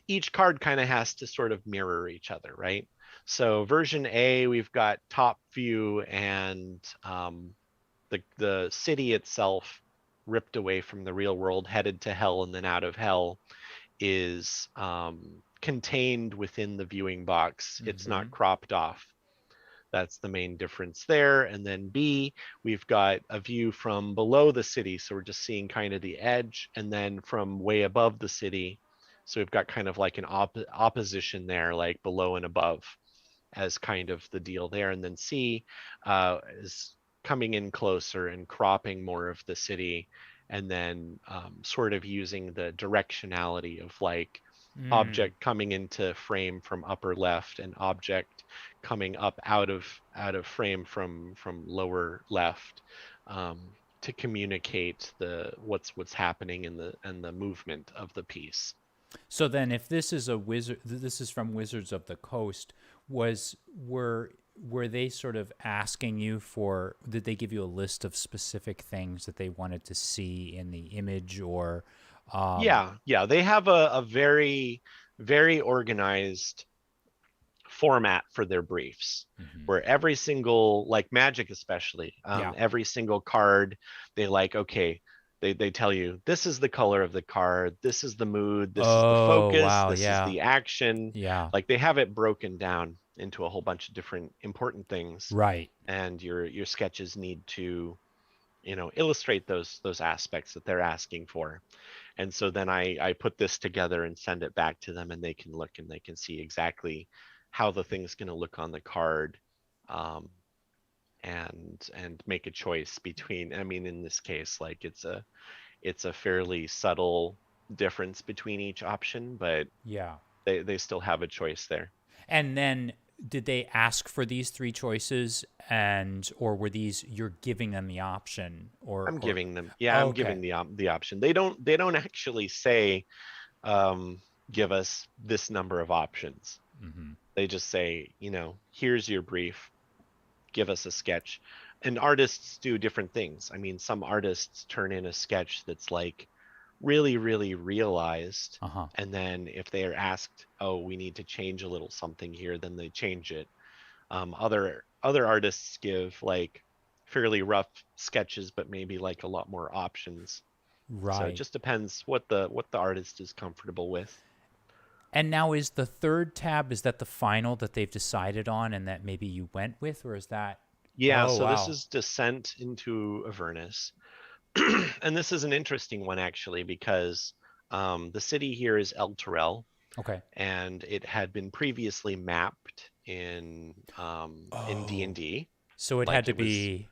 S2: each card kind of has to sort of mirror each other, right? So version A, we've got top view and the city itself, ripped away from the real world, headed to hell and then out of hell, is contained within the viewing box. It's
S1: Mm-hmm.
S2: not cropped off. That's the main difference there. And then B, we've got a view from below the city. So we're just seeing kind of the edge, and then from way above the city. So we've got kind of like an opposition there, like below and above, as kind of the deal there. And then C is coming in closer and cropping more of the city and then sort of using the directionality of like
S1: Mm.
S2: object coming into frame from upper left and object coming up out of frame from lower left, um, to communicate the what's happening in the movement of the piece.
S1: So then, if this is a wizard, this is from Wizards of the Coast. Was were they sort of asking you for? Did they give you a list of specific things that they wanted to see in the image, or? Um,
S2: Yeah, they have a very, very organized format for their briefs,
S1: mhm.
S2: where every single, like Magic especially,
S1: Yeah.
S2: every single card, they like, okay, they tell you this is the color of the card, this is the mood, this is the
S1: Oh
S2: focus,
S1: wow.
S2: this is
S1: Yeah.
S2: the action.
S1: Yeah.
S2: Like they have it broken down into a whole bunch of different important things,
S1: Right.
S2: and your sketches need to, illustrate those aspects that they're asking for. And so then I put this together and send it back to them, and they can look and they can see exactly how the thing's going to look on the card, um, and make a choice between. I mean, in this case, like it's a fairly subtle difference between each option, but
S1: Yeah.
S2: they still have a choice there.
S1: And then did they ask for these three choices, and or were these you're giving them the option,
S2: I'm
S1: or
S2: giving them, yeah, I'm
S1: okay.
S2: giving the option. They don't actually say, um, give us this number of options.
S1: Hmm.
S2: They just say, here's your brief, give us a sketch. And artists do different things. I mean, some artists turn in a sketch that's like really, really realized.
S1: Uh-huh.
S2: And then if they are asked, oh, we need to change a little something here, then they change it. Other artists give like fairly rough sketches, but maybe like a lot more options. So it
S1: Right.
S2: just depends what the artist is comfortable with.
S1: And now is the third tab, is that the final that they've decided on and that maybe you went with, or is that?
S2: Yeah,
S1: Oh,
S2: so this
S1: wow.
S2: is Descent into Avernus. And this is an interesting one actually because the city here is El Terrell,
S1: Okay.
S2: and it had been previously mapped in
S1: Oh.
S2: D&D.
S1: So it had
S2: Like
S1: to
S2: it was,
S1: be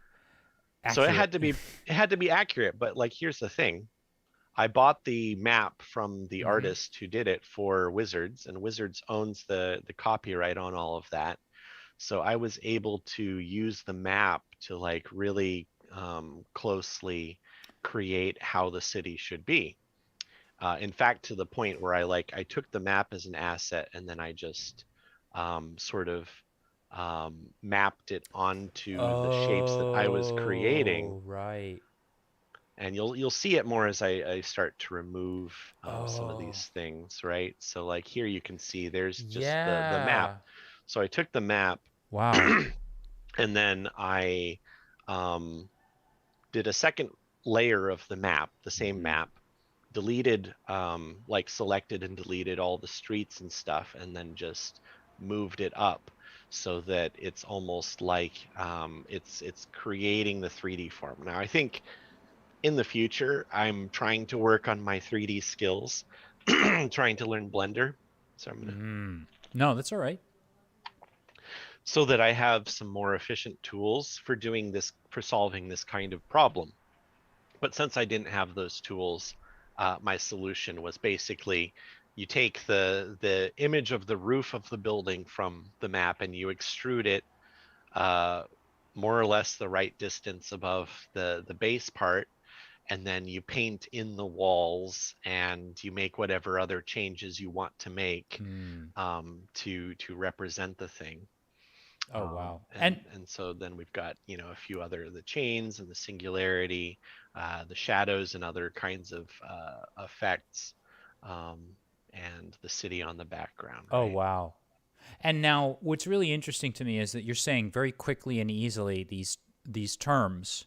S2: so it
S1: accurate.
S2: had to be it had to be accurate. But like here's the thing: I bought the map from the
S1: Hmm.
S2: artist who did it for Wizards, and Wizards owns the copyright on all of that. So I was able to use the map to like really closely create how the city should be. In fact, to the point where I took the map as an asset, and then I just sort of mapped it onto the shapes that I was creating.
S1: Oh, right.
S2: And you'll see it more as I start to remove some of
S1: Oh,
S2: these things, right? So like here you can see there's just the map.
S1: yeah.
S2: So I took the map,
S1: Wow.
S2: and then I um, did a second layer of the map, the same
S1: Hmm.
S2: map, deleted, like selected and deleted all the streets and stuff, and then just moved it up so that it's almost like it's creating the 3D form. Now I think in the future I'm trying to work on my 3D skills, trying to learn Blender. So I'm gonna
S1: Mm. No, that's all right.
S2: so that I have some more efficient tools for doing this, for solving this kind of problem. But since I didn't have those tools, my solution was basically you take the image of the roof of the building from the map and you extrude it uh, more or less the right distance above the base part, and then you paint in the walls and you make whatever other changes you want to make
S1: Mm.
S2: to represent the thing.
S1: Oh, wow.
S2: And so then we've got, a few other, the chains and the singularity, the shadows and other kinds of effects, um, and the city on the background,
S1: Oh,
S2: right?
S1: wow. And now what's really interesting to me is that you're saying very quickly and easily these terms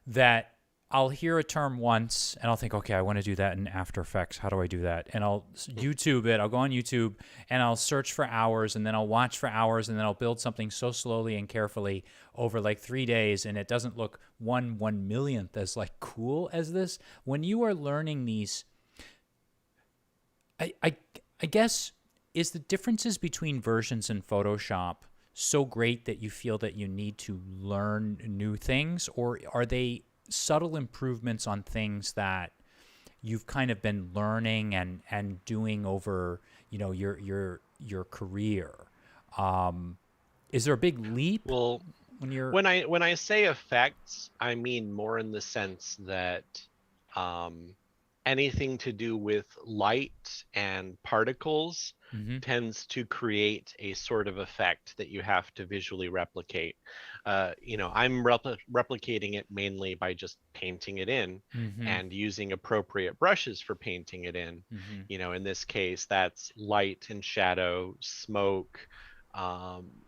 S1: that I'll hear a term once and I'll think, okay, I want to do that in After Effects. How do I do that? And I'll YouTube it. I'll go on YouTube and I'll search for hours, and then I'll watch for hours, and then I'll build something so slowly and carefully over like 3 days, and it doesn't look 1/1 millionth as like cool as this. When you are learning these, I I, I guess, is the differences between versions in Photoshop so great that you feel that you need to learn new things, or are they subtle improvements on things that you've kind of been learning and doing over, your career? Is there a big leap
S2: Well,
S1: when you're?
S2: when I say effects, I mean more in the sense that um, anything to do with light and particles
S1: Mm-hmm.
S2: tends to create a sort of effect that you have to visually replicate. I'm replicating it mainly by just painting it in
S1: Mm-hmm.
S2: and using appropriate brushes for painting it in.
S1: Mm-hmm.
S2: In this case, that's light and shadow, smoke,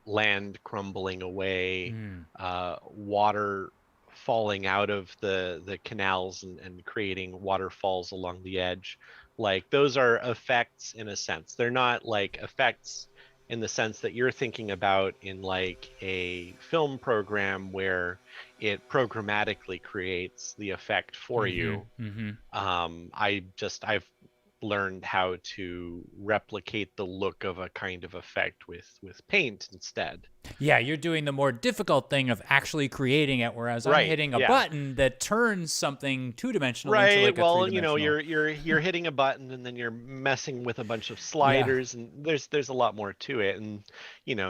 S2: land crumbling away,
S1: Mm.
S2: water falling out of the canals and creating waterfalls along the edge. Like those are effects in a sense. They're not like effects in the sense that you're thinking about in like a film program where it programmatically creates the effect for
S1: Mm-hmm.
S2: you.
S1: Mm-hmm.
S2: I've learned how to replicate the look of a kind of effect with paint instead.
S1: Yeah, you're doing the more difficult thing of actually creating it, whereas I'm
S2: Right.
S1: hitting a
S2: Yeah.
S1: button that turns something two-dimensional into
S2: Right.
S1: like a
S2: Well,
S1: three-dimensional.
S2: you're hitting a button and then you're messing with a bunch of
S1: Yeah.
S2: sliders, and there's a lot more to it. And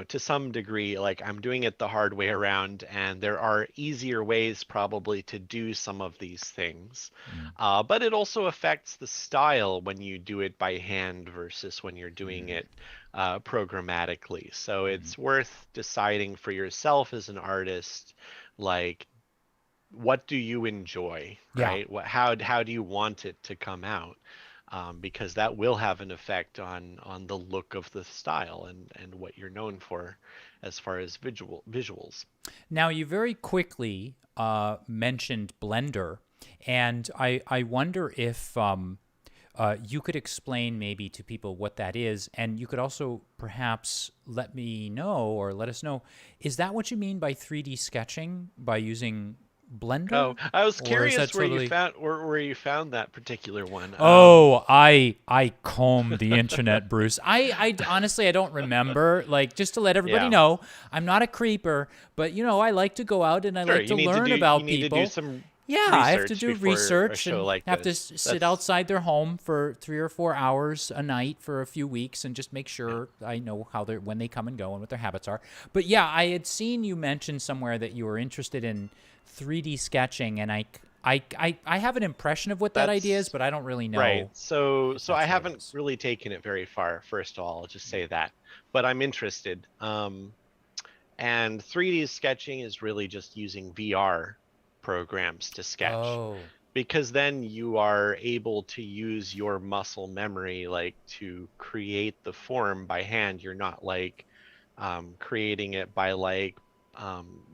S2: to some degree, like I'm doing it the hard way around, and there are easier ways probably to do some of these things.
S1: Mm.
S2: But it also affects the style when you do it by hand versus when you're doing
S1: Mm.
S2: it programmatically. So
S1: Mm.
S2: it's worth deciding for yourself as an artist, like what do you enjoy,
S1: Yeah.
S2: right? How do you want it to come out? Because that will have an effect on the look of the style and what you're known for as far as visuals.
S1: Now, you very quickly mentioned Blender, and I wonder if you could explain maybe to people what that is, and you could also perhaps let me know or let us know, is that what you mean by 3D sketching by using
S2: Oh,
S1: Blender?
S2: I was
S1: Or is that
S2: curious
S1: totally?
S2: where you found that particular one.
S1: Oh, I combed the internet, Bruce. I honestly I don't remember. Like, just to let everybody
S2: Yeah,
S1: know, I'm not a creeper, but I like to go out and I
S2: sure.
S1: like to learn about
S2: You need to do
S1: people.
S2: some
S1: Yeah, I have to
S2: research
S1: do
S2: before a
S1: research
S2: show
S1: and
S2: like
S1: have to
S2: this.
S1: sit
S2: That's
S1: outside their home for 3 or 4 hours a night for a few weeks and just make
S2: yeah.
S1: sure I know how they're when they come and go and what their habits are. But yeah, I had seen you mention somewhere that you were interested in 3D sketching, and I have an impression of what that idea is,
S2: That's
S1: but I don't really
S2: right.
S1: know if
S2: So I
S1: that's what it
S2: haven't
S1: is.
S2: really taken it very far, first of all, I'll just say that. But I'm interested. And 3D sketching is really just using VR programs to sketch,
S1: Oh.
S2: because then you are able to use your muscle memory like to create the form by hand. You're not like creating it by like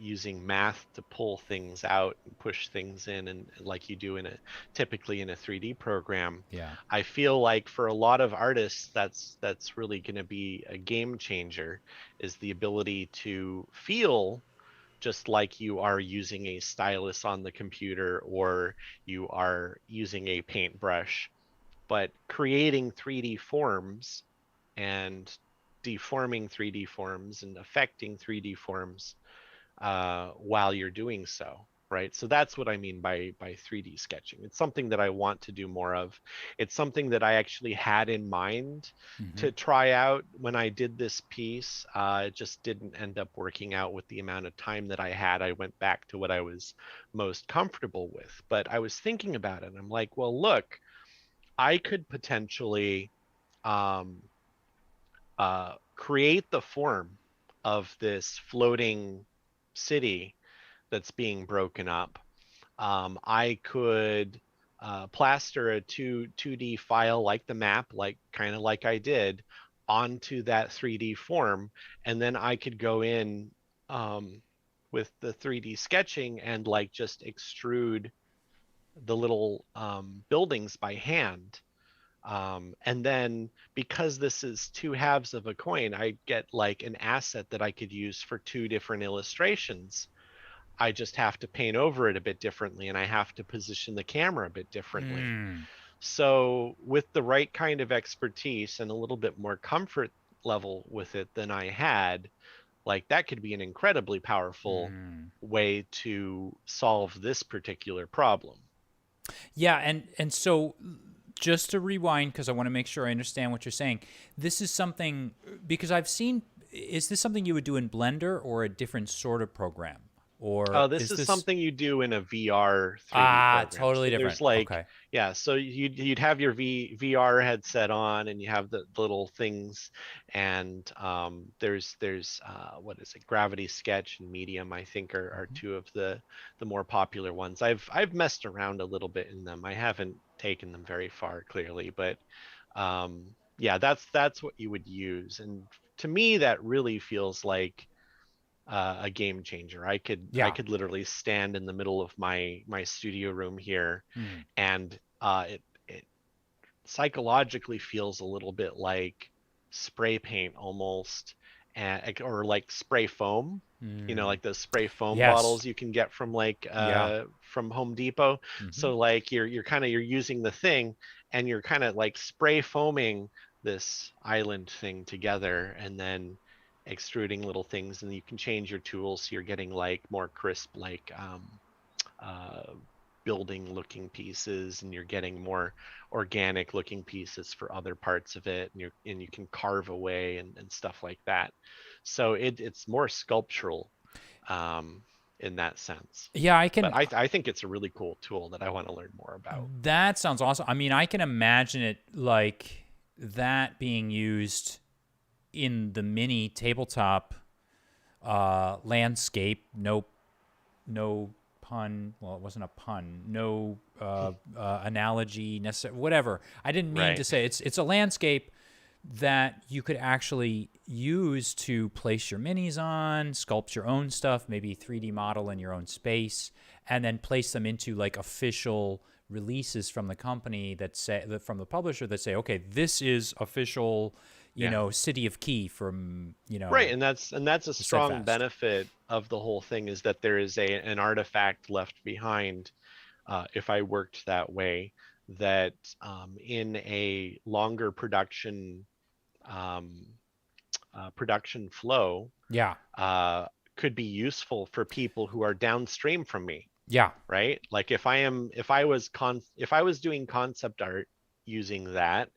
S2: using math to pull things out and push things in, and like you do in a typically in a 3D program.
S1: Yeah.
S2: I feel like for a lot of artists, that's really going to be a game changer, is the ability to feel just like you are using a stylus on the computer or you are using a paintbrush, but creating 3D forms and deforming 3D forms and affecting 3D forms while you're doing so. Right. So that's what I mean by 3D sketching. It's something that I want to do more of. It's something that I actually had in mind
S1: Mm-hmm.
S2: to try out when I did this piece. It just didn't end up working out with the amount of time that I had. I went back to what I was most comfortable with. But I was thinking about it and I'm like, well, look, I could potentially um, create the form of this floating city that's being broken up. I could plaster a 2D file like the map, like kind of like I did, onto that 3D form, and then I could go in um, with the 3D sketching and like just extrude the little buildings by hand. And then because this is two halves of a coin, I get like an asset that I could use for two different illustrations. I just have to paint over it a bit differently and I have to position the camera a bit differently.
S1: Mm.
S2: So, with the right kind of expertise and a little bit more comfort level with it than I had, like that could be an incredibly powerful
S1: Mm.
S2: way to solve this particular problem.
S1: Yeah, and so just to rewind because I want to make sure I understand what you're saying. This is something because I've seen. Is this something you would do in Blender or a different sort of program, or
S2: This
S1: is
S2: is
S1: this
S2: something you do in a VR 3D program.
S1: totally
S2: So
S1: different?
S2: there's like,
S1: Okay.
S2: yeah, so you'd have your VR headset on, and you have the little things, and there's what is it? Gravity Sketch and Medium, I think, are
S1: Mhm.
S2: two of the more popular ones. I've messed around a little bit in them. I haven't taken them very far, clearly, but yeah, that's what you would use, and to me that really feels like a game changer. I
S1: Yeah.
S2: could literally stand in the middle of my studio room here,
S1: Mm.
S2: and it psychologically feels a little bit like spray paint almost, and or like spray foam. You know,
S1: Mm.
S2: like those spray foam
S1: Yes.
S2: bottles you can get from like
S1: Yeah.
S2: from Home Depot.
S1: Hmm.
S2: So like you're kind of you're using the thing, and you're kind of like spray foaming this island thing together, and then extruding little things, and you can change your tools so you're getting like more crisp, like uh, building looking pieces, and you're getting more organic looking pieces for other parts of it, and you can carve away, and stuff like that. So it's more sculptural um, in that sense.
S1: Yeah, I
S2: But
S1: can.
S2: I think it's a really cool tool that I want to learn more about.
S1: That sounds awesome. I mean, I can imagine it like that being used in the mini tabletop landscape. No, no pun. Well, it wasn't a pun. No analogy necessary. Whatever. I didn't mean to
S2: Right.
S1: say it's a landscape that you could actually use to place your minis on, sculpt your own stuff, maybe 3D model in your own space, and then place them into like official releases from the company that say from the publisher that say, okay, this is official,
S2: Yeah.
S1: City of Key from
S2: Right, and that's a
S1: the
S2: strong
S1: Steadfast.
S2: benefit of the whole thing, is that there is an artifact left behind, if I worked that way, that in a longer um, production flow
S1: Yeah,
S2: uh, could be useful for people who are downstream from me,
S1: yeah,
S2: right? Like if I was doing concept art using that,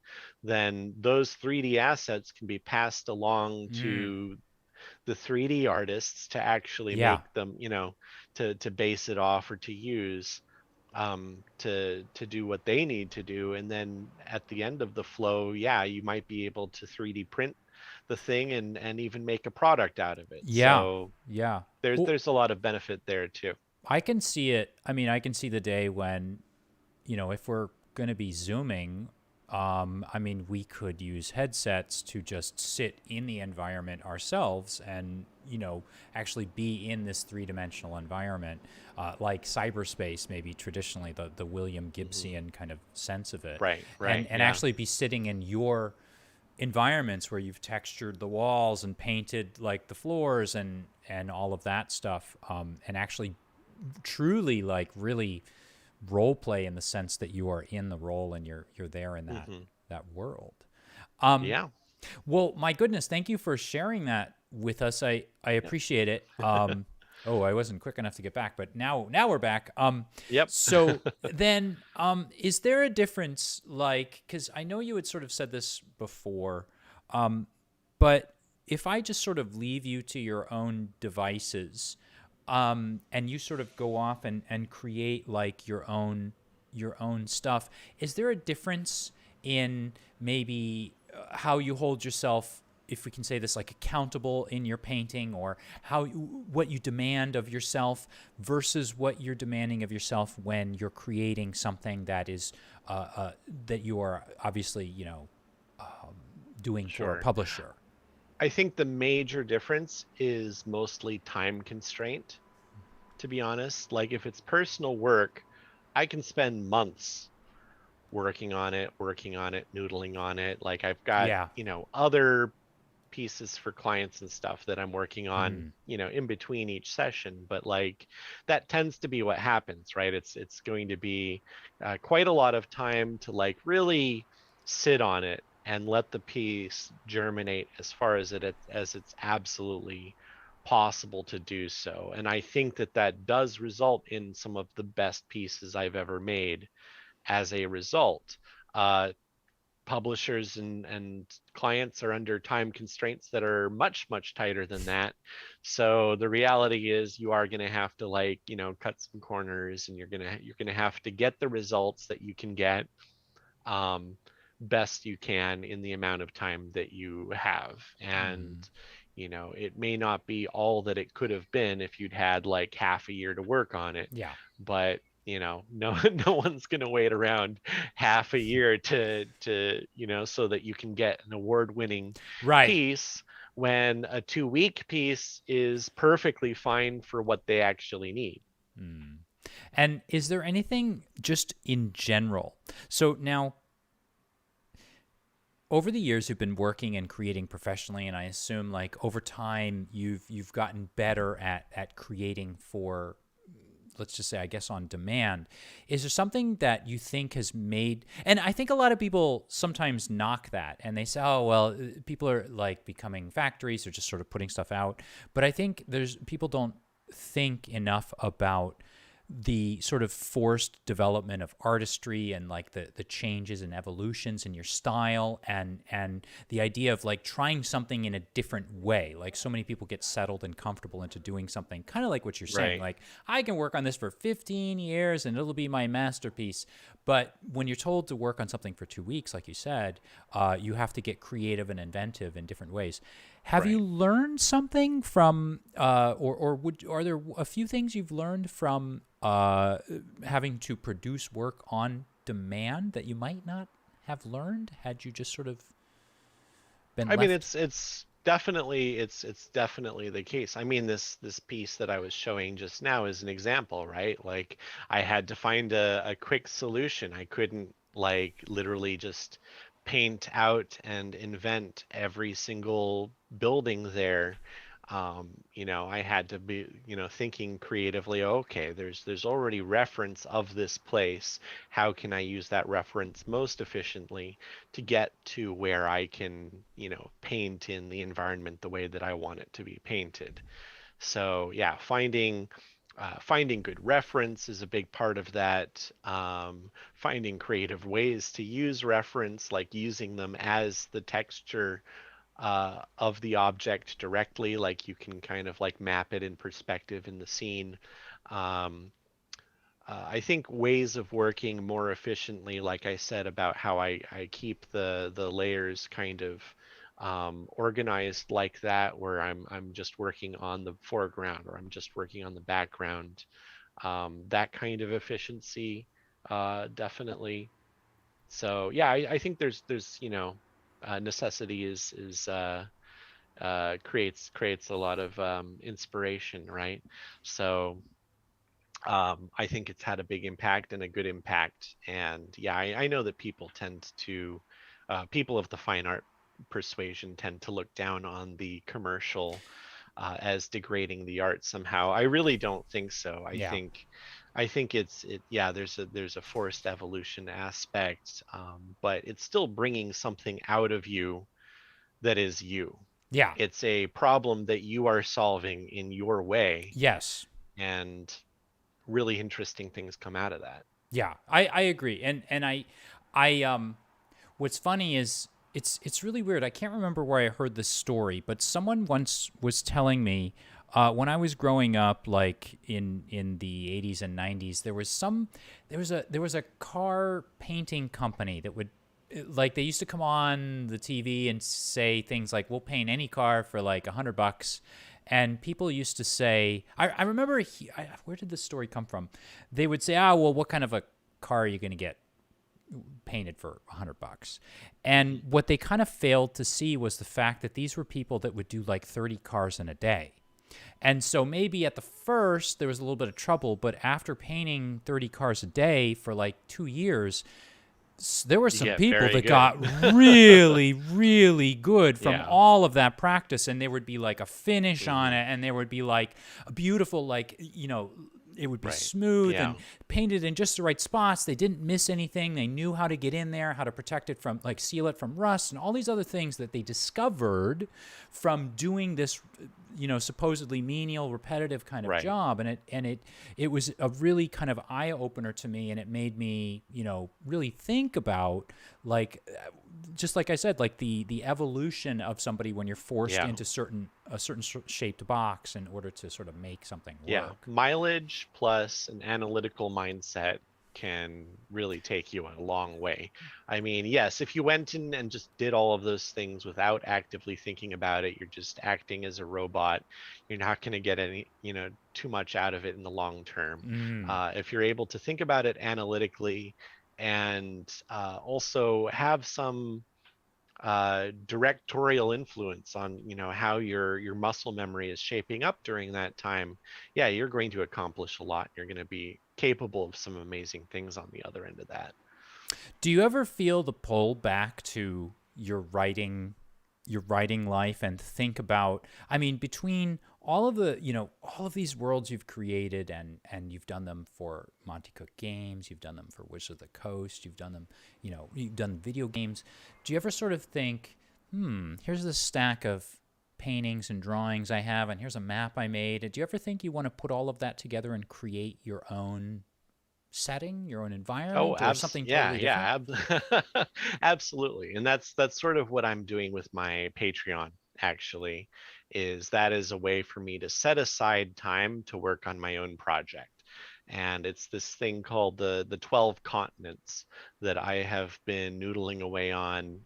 S2: then those 3D assets can be passed along
S1: mm,
S2: to the 3D artists to actually
S1: yeah,
S2: make them, to base it off or to use, to do what they need to do. And then at the end of the flow, yeah, you might be able to 3D print the thing, and even make a product out of it.
S1: yeah,
S2: So
S1: yeah.
S2: there's a lot of benefit there too.
S1: I can see it. I mean, I can see the day when, if we're going to be Zooming, I mean, we could use headsets to just sit in the environment ourselves and, actually be in this three-dimensional environment, like cyberspace, maybe traditionally the William
S2: Hmm.
S1: Gibbsian kind of sense of it,
S2: Right,
S1: and
S2: right,
S1: and
S2: yeah.
S1: actually be sitting in your environments where you've textured the walls and painted like the floors and all of that stuff, and actually truly like really role play in the sense that you are in the role and you're there in
S2: Hmm.
S1: that world. Um,
S2: Yeah.
S1: well, my goodness, thank you for sharing that with us. I
S2: Yeah.
S1: appreciate it. Oh, I wasn't quick enough to get back, but now we're back.
S2: Yep.
S1: So then, is there a difference? Like, because I know you had sort of said this before, but if I just sort of leave you to your own devices, and you sort of go off and create like your own stuff, is there a difference in maybe how you hold yourself, if we can say this, like accountable in your painting, or what you demand of yourself versus what you're demanding of yourself when you're creating something that is that you are obviously doing for a
S2: Sure.
S1: publisher?
S2: I think the major difference is mostly time constraint, to be honest. Like if it's personal work, I can spend months working on it, noodling on it. Like I've got,
S1: Yeah.
S2: other pieces for clients and stuff that I'm working on,
S1: Mm.
S2: in between each session. But like that tends to be what happens, right? It's going to be quite a lot of time to like really sit on it and let the piece germinate as far as it's absolutely possible to do so. And I think that that does result in some of the best pieces I've ever made as a result. Publishers and clients are under time constraints that are much, much tighter than that. So the reality is you are going to have to, like, you know, cut some corners, and you're going to have to get the results that you can get best you can in the amount of time that you have. And you know, it may not be all that it could have been if you'd had like half a year to work on it.
S1: Yeah.
S2: But you know, no one's going to wait around half a year to you know, so that you can get an award-winning piece, when a 2-week piece is perfectly fine for what they actually need.
S1: And is there anything just in general? So now, over the years, you've been working and creating professionally, and I assume, like, over time, you've gotten better at creating for, let's just say, I guess, on demand. Is there something that you think has made, and I think a lot of people sometimes knock that, and they say, oh, well, people are like becoming factories, they're just sort of putting stuff out. But I think people don't think enough about the sort of forced development of artistry, and like the changes and evolutions in your style, and the idea of like trying something in a different way. Like, so many people get settled and comfortable into doing something kind of like what you're saying, like, I can work on this for 15 years and it'll be my masterpiece. But when you're told to work on something for 2 weeks, like you said, you have to get creative and inventive in different ways. Have you learned something from, are there a few things you've learned from having to produce work on demand that you might not have learned had you just sort of been left?
S2: I mean, it's definitely the case. I mean, this piece that I was showing just now is an example, right? Like, I had to find a quick solution. I couldn't, like, literally just paint out and invent every single building there. You know, I had to be, you know, thinking creatively, okay, there's already reference of this place. How can I use that reference most efficiently to get to where I can, you know, paint in the environment the way that I want it to be painted? So yeah, finding good reference is a big part of that. Finding creative ways to use reference, like using them as the texture of the object directly, like you can kind of like map it in perspective in the scene. I think ways of working more efficiently, like I said, about how I keep the layers kind of organized like that, where I'm just working on the foreground, or I'm just working on the background. That kind of efficiency, definitely. So yeah, I think there's you know, necessity creates a lot of inspiration, right? So I think it's had a big impact and a good impact. And yeah, I know that people tend to, people of the fine art persuasion tend to look down on the commercial as degrading the art somehow. I really don't think so. I think yeah, there's a forced evolution aspect, but it's still bringing something out of you that is you.
S1: Yeah.
S2: It's a problem that you are solving in your way.
S1: Yes.
S2: And really interesting things come out of that.
S1: Yeah, I agree. And I what's funny is it's really weird. I can't remember where I heard this story, but someone once was telling me when I was growing up, like in the 80s and 90s, there was a car painting company that would, like, they used to come on the TV and say things like, we'll paint any car for like $100. And people used to say, I remember, where did this story come from? They would say, well, what kind of a car are you going to get painted for $100? And what they kind of failed to see was the fact that these were people that would do like 30 cars in a day. And so maybe at the first there was a little bit of trouble, but after painting 30 cars a day for like 2 years, there were some people that got really, really good from all of that practice. And there would be like a finish on it, and there would be like a beautiful, like, you know, it would be
S2: Right.
S1: smooth
S2: Yeah.
S1: and painted in just the right spots. They didn't miss anything. They knew how to get in there, how to protect it from, like, seal it from rust and all these other things that they discovered from doing this, supposedly menial, repetitive kind of
S2: Right.
S1: job. And it was a really kind of eye opener to me, and it made me, really think about, like, just like I said, like the evolution of somebody when you're forced
S2: Yeah.
S1: into a certain shaped box in order to sort of make something
S2: Yeah.
S1: work.
S2: Mileage plus an analytical mindset can really take you a long way. I mean, yes, if you went in and just did all of those things without actively thinking about it, you're just acting as a robot. You're not going to get any, too much out of it in the long term.
S1: Mm.
S2: If you're able to think about it analytically and also have some directorial influence on how your muscle memory is shaping up during that time, yeah, you're going to accomplish a lot. You're going to be capable of some amazing things on the other end of that.
S1: Do you ever feel the pull back to your writing life and think about, I mean, between all of the, all of these worlds you've created, and you've done them for Monte Cook Games, you've done them for Wizards of the Coast, you've done them, you've done video games. Do you ever sort of think, here's this stack of paintings and drawings I have, and here's a map I made. Do you ever think you want to put all of that together and create your own setting, your own
S2: Oh,
S1: environment, or something
S2: yeah,
S1: totally different?
S2: yeah, absolutely. And that's sort of what I'm doing with my Patreon, actually, is that is a way for me to set aside time to work on my own project. And it's this thing called the 12 continents that I have been noodling away on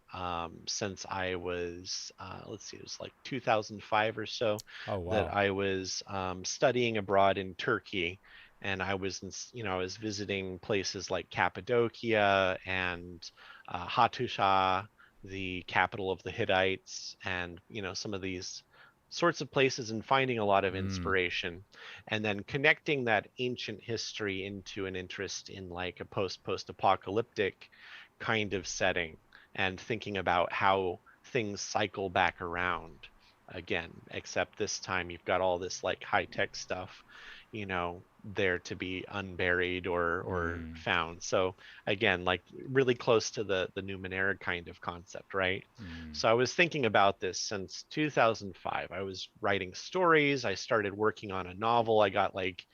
S2: since I was, let's see, it was like 2005 or so,
S1: Oh,
S2: that
S1: wow.
S2: I was studying abroad in Turkey, and I was I was visiting places like Cappadocia and Hattusha, the capital of the Hittites, and some of these sorts of places, and finding a lot of
S1: Mm.
S2: inspiration, and then connecting that ancient history into an interest in like a post-apocalyptic kind of setting, and thinking about how things cycle back around again, except this time you've got all this like high-tech stuff, there to be unburied or
S1: Mm.
S2: found. So again, like really close to the Numenera kind of concept, right?
S1: Mm.
S2: So I was thinking about this since 2005. I was writing stories. I started working on a novel. I got like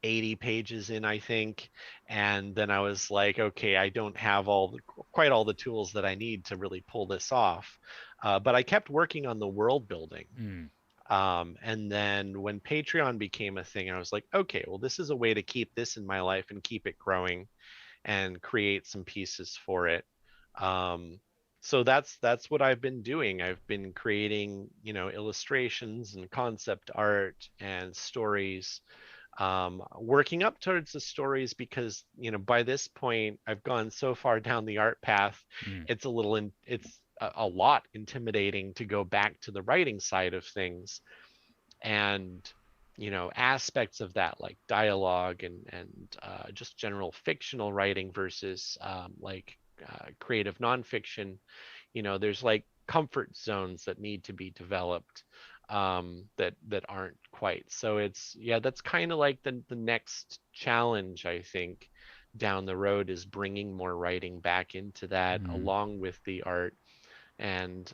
S2: 80 pages in, I think. And then I was like, okay, I don't have quite all the tools that I need to really pull this off. But I kept working on the world building.
S1: Mm.
S2: And then when Patreon became a thing, I was like, okay, well, this is a way to keep this in my life and keep it growing and create some pieces for it. Um, so that's what I've been doing. I've been creating, illustrations and concept art and stories, working up towards the stories because, by this point I've gone so far down the art path.
S1: Mm.
S2: It's a lot intimidating to go back to the writing side of things, and aspects of that like dialogue and just general fictional writing versus like creative nonfiction. There's like comfort zones that need to be developed, that aren't quite. So it's, yeah, that's kind of like the next challenge, I think, down the road, is bringing more writing back into that
S1: Mm.
S2: along with the art. And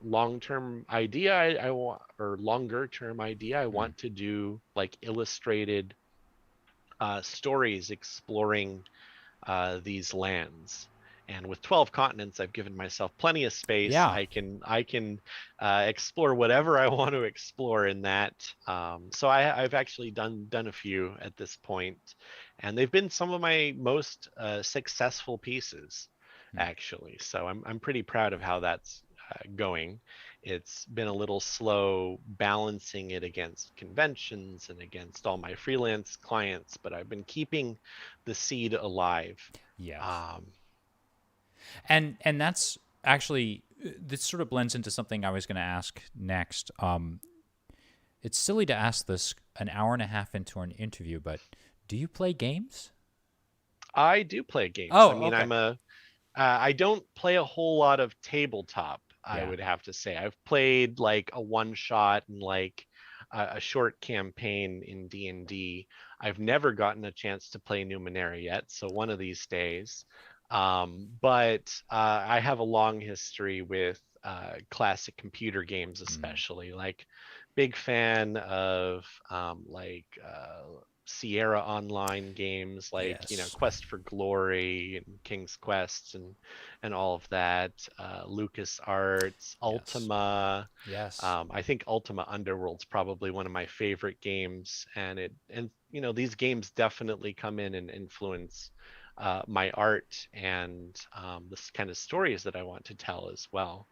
S2: long-term idea, I want, or longer term idea, I
S1: Mm.
S2: want to do like illustrated stories exploring these lands. And with 12 continents, I've given myself plenty of space.
S1: Yeah.
S2: I can explore whatever I want to explore in that. So I've actually done a few at this point, and they've been some of my most successful pieces,
S1: Mm.
S2: actually. So I'm pretty proud of how that's going. It's been a little slow balancing it against conventions and against all my freelance clients, but I've been keeping the seed alive.
S1: Yes.
S2: Um,
S1: And that's actually, this sort of blends into something I was going to ask next. It's silly to ask this an hour and a half into an interview, but do you play games?
S2: I do play games. I
S1: Oh,
S2: mean,
S1: okay.
S2: I don't play a whole lot of tabletop, I
S1: Yeah.
S2: would have to say. I've played like a one shot and like a short campaign in D&D. I've never gotten a chance to play Numenera yet, so one of these days. But I have a long history with classic computer games,
S1: Mm.
S2: especially. Like, big fan of Sierra Online games, like
S1: Yes.
S2: Quest for Glory and King's Quest and all of that. Lucas Arts,
S1: Yes.
S2: Ultima.
S1: Yes.
S2: I think Ultima Underworld's probably one of my favorite games, and these games definitely come in and influence my art and this kind of stories that I want to tell as well.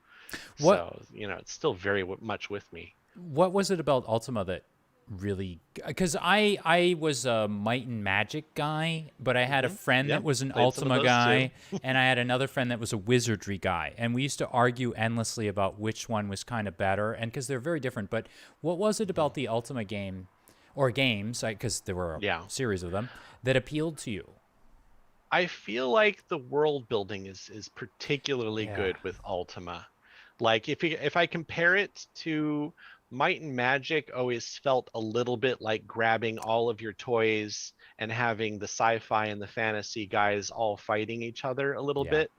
S1: What
S2: So it's still very much with me.
S1: what was it about Ultima that really? Because I was a Might and Magic guy, but I had a friend
S2: Yeah,
S1: that was an
S2: played some of
S1: Ultima
S2: those too.
S1: guy, and I had another friend that was a Wizardry guy, and we used to argue endlessly about which one was kind of better, and because they're very different. But what was it about the Ultima game, or games, because there were a
S2: Yeah.
S1: series of them, that appealed to you?
S2: I feel like the world building is particularly
S1: Yeah.
S2: good with Ultima. Like, if I compare it to Might and Magic, always felt a little bit like grabbing all of your toys and having the sci-fi and the fantasy guys all fighting each other a little
S1: Yeah.
S2: bit.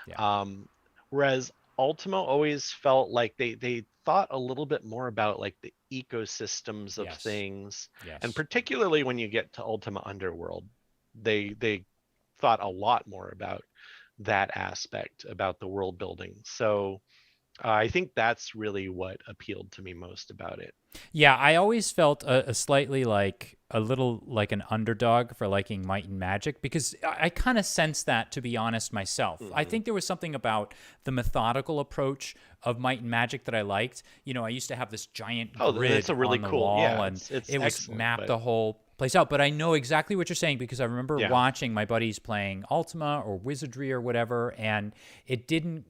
S1: Yeah.
S2: Um, Whereas Ultima always felt like they thought a little bit more about like the ecosystems of
S1: Yes.
S2: things, and
S1: Yes.
S2: particularly when you get to Ultima Underworld, they thought a lot more about that aspect, about the world building. So I think that's really what appealed to me most about it.
S1: Yeah, I always felt a slightly like a little like an underdog for liking Might and Magic because I kind of sensed that, to be honest, myself. I
S2: Hmm.
S1: think there was something about the methodical approach of Might and Magic that I liked. I used to have this giant
S2: Oh, then it's
S1: grid
S2: a really
S1: on the
S2: cool.
S1: wall,
S2: Yeah,
S1: and
S2: it's
S1: it was
S2: excellent.
S1: mapped
S2: But
S1: the whole place out. But I know exactly what you're saying because I remember
S2: yeah.
S1: watching my buddies playing Ultima or Wizardry or whatever, and it didn't,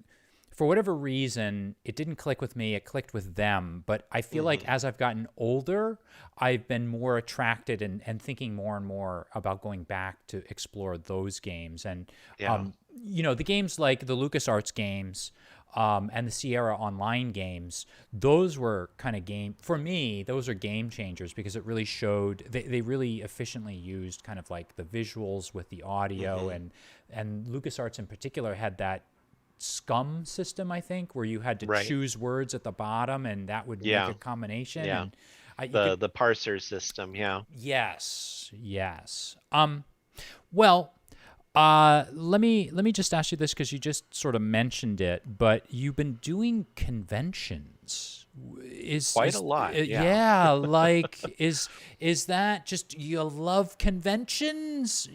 S1: for whatever reason, it didn't click with me. It clicked with them. But I feel like
S2: Hmm.
S1: as I've gotten older, I've been more attracted and thinking more and more about going back to explore those games. And,
S2: Yeah.
S1: the games like the LucasArts games and the Sierra Online games, those were kind of for me, those are game changers because it really showed, they really efficiently used kind of like the visuals with the audio.
S2: Hmm.
S1: And LucasArts in particular had that scum system, I think, where you had to
S2: Right.
S1: choose words at the bottom and that would make a
S2: Yeah.
S1: combination.
S2: Yeah.
S1: And you could,
S2: The parser system. Yeah.
S1: yes, yes. Well, let me just ask you this because you just sort of mentioned it, but you've been doing conventions.
S2: Quite a lot. Yeah.
S1: Yeah, like is that just you love conventions?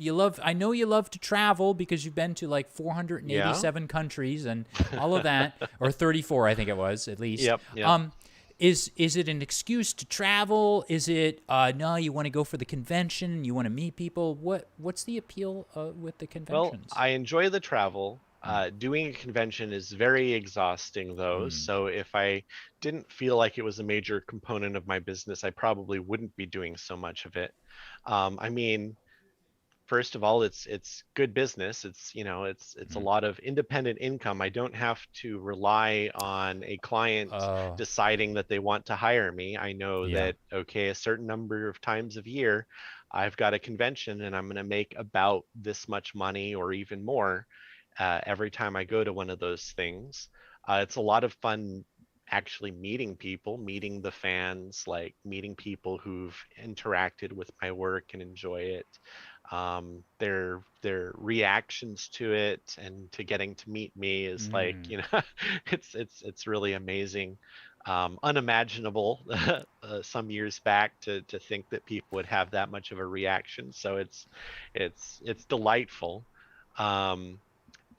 S1: I know you love to travel because you've been to like
S2: Yeah.
S1: 487 countries and all of that, or 34, I think it was at least.
S2: Yep. Yep.
S1: Is it an excuse to travel? Is it no? You want to go for the convention? You want to meet people? What's the appeal with the
S2: Well,
S1: conventions?
S2: I enjoy the travel.
S1: Mm,
S2: Doing a convention is very exhausting, though.
S1: mm,
S2: So if I didn't feel like it was a major component of my business, I probably wouldn't be doing so much of it. I mean, first of all, it's good business. It's a
S1: mm.
S2: lot of independent income. I don't have to rely on a client
S1: Oh,
S2: deciding that they want to hire me. I know
S1: yeah.
S2: that, okay, a certain number of times of year I've got a convention and I'm going to make about this much money or even more every time I go to one of those things. It's a lot of fun actually meeting people, meeting the fans, like meeting people who've interacted with my work and enjoy it. Their reactions to it and to getting to meet me is like,
S1: Mm,
S2: it's really amazing. Unimaginable some years back to think that people would have that much of a reaction. So it's delightful. Um,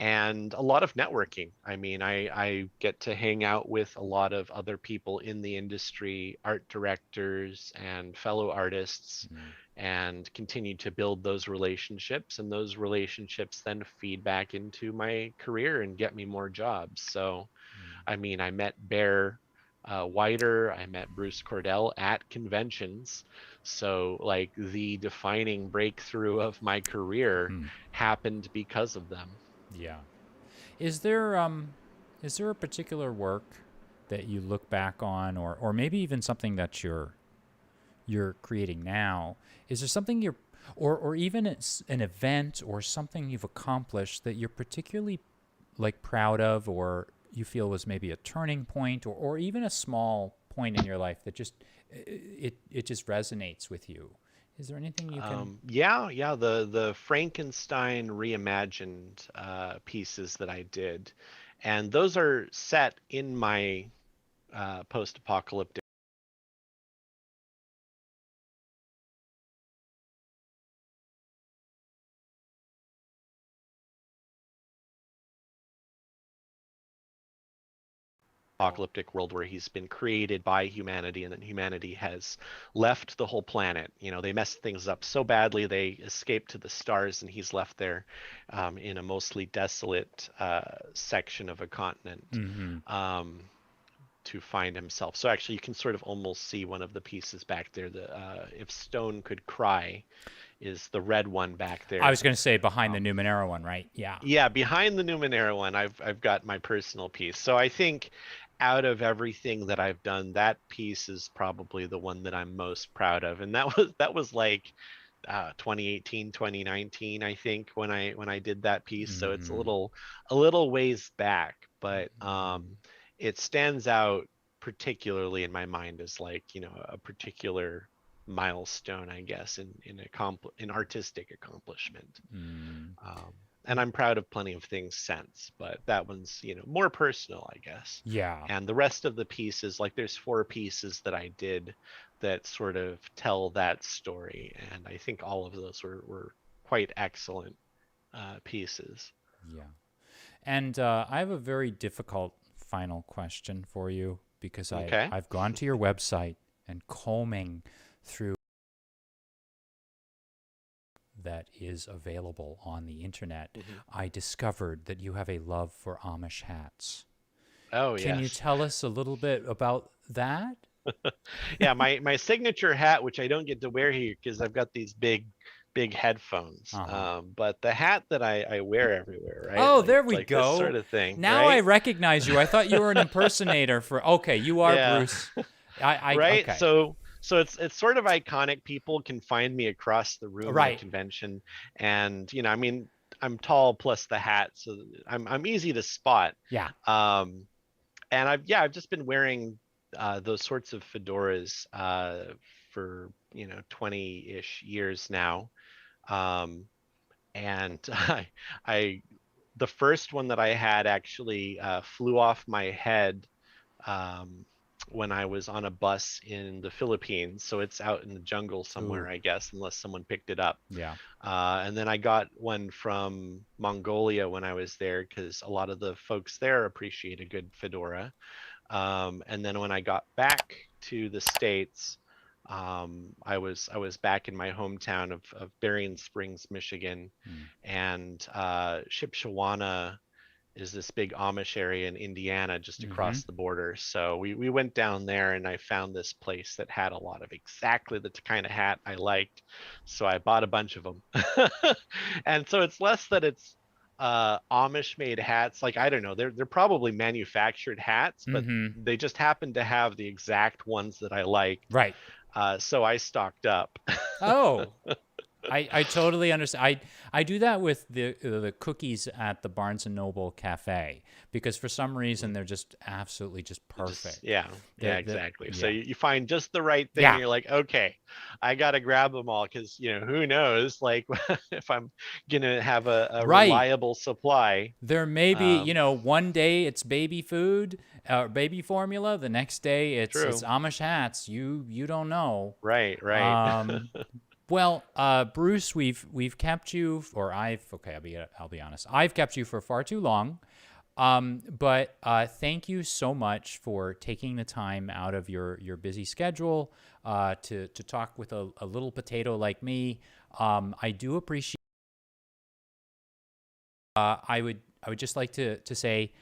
S2: and a lot of networking. I mean, I get to hang out with a lot of other people in the industry, art directors and fellow artists,
S1: mm,
S2: and continue to build those relationships. And those relationships then feed back into my career and get me more jobs. So,
S1: mm,
S2: I mean, I met Bear Whiter, I met Bruce Cordell at conventions. So, like, the defining breakthrough of my career
S1: mm.
S2: happened because of them.
S1: Yeah. Is there a particular work that you look back on, or maybe even something that you're you're creating now, is there something you're, or even it's an event or something you've accomplished that you're particularly like proud of, or you feel was maybe a turning point, or even a small point in your life that just it just resonates with you? Is there anything you can?
S2: Yeah, the Frankenstein reimagined pieces that I did, and those are set in my post-apocalyptic apocalyptic world where he's been created by humanity and then humanity has left the whole planet. You know, they messed things up so badly they escaped to the stars and he's left there in a mostly desolate section of a continent to find himself. So actually you can sort of almost see one of the pieces back there. The If Stone Could Cry is the red one back there.
S1: I was going to say behind the Numenera one, right? Yeah.
S2: Yeah, behind the Numenera one, I've got my personal piece. So I think out of everything that I've done, that piece is probably the one that I'm most proud of. And that was like 2018, 2019, I think, when I did that piece. So it's a little ways back, but it stands out particularly in my mind as like, you know, a particular milestone, I guess, in artistic accomplishment. And I'm proud of plenty of things since, but that one's, you know, more personal, I guess.
S1: Yeah.
S2: And the rest of the pieces, like there's 4 pieces that I did that sort of tell that story, and I think all of those were quite excellent pieces.
S1: Yeah. And I have a very difficult final question for you, because
S2: Okay.
S1: I've gone to your website and combing through that is available on the internet. I discovered that you have a love for Amish hats.
S2: Oh, yes.
S1: Can you tell us a little bit about that?
S2: Yeah, my signature hat, which I don't get to wear here because I've got these big headphones. But the hat that I wear everywhere, right?
S1: Oh,
S2: like,
S1: there we
S2: like
S1: go.
S2: This sort of thing.
S1: Now
S2: right?
S1: I recognize you. I thought you were an impersonator for. Okay, you are
S2: Yeah.
S1: Bruce.
S2: Right.
S1: Okay.
S2: So it's sort of iconic. People can find me across the room at a convention, and you know, I mean, I'm tall plus the hat, so I'm easy to spot.
S1: Yeah.
S2: And I've just been wearing those sorts of fedoras for, you know, 20-ish years now. And I the first one that I had actually flew off my head when I was on a bus in the Philippines. So it's out in the jungle somewhere, I guess, unless someone picked it up.
S1: Yeah.
S2: And then I got one from Mongolia when I was there because a lot of the folks there appreciate a good fedora. And then when I got back to the States, I was back in my hometown of Berrien Springs, Michigan, and Shipshewana is this big Amish area in Indiana just across the border. So we went down there and I found this place that had a lot of exactly the kind of hat I liked. So I bought a bunch of them. And so it's less that it's Amish made hats. Like, I don't know, they're probably manufactured hats, but they just happen to have the exact ones that I liked.
S1: Right.
S2: So I stocked up.
S1: Oh, I totally understand. I do that with the cookies at the Barnes and Noble cafe, because for some reason they're just absolutely just perfect.
S2: Exactly. So you find just the right thing and you're like, okay, I got to grab them all because, you know, who knows, like if I'm going to have a reliable supply.
S1: There may be, you know, one day it's baby food, baby formula. The next day it's Amish hats. You don't know.
S2: Right.
S1: Well, Bruce, we've kept you, or I'll be honest, I've kept you for far too long. But thank you so much for taking the time out of your busy schedule to talk with a little potato like me. I do appreciate. I would just like to say,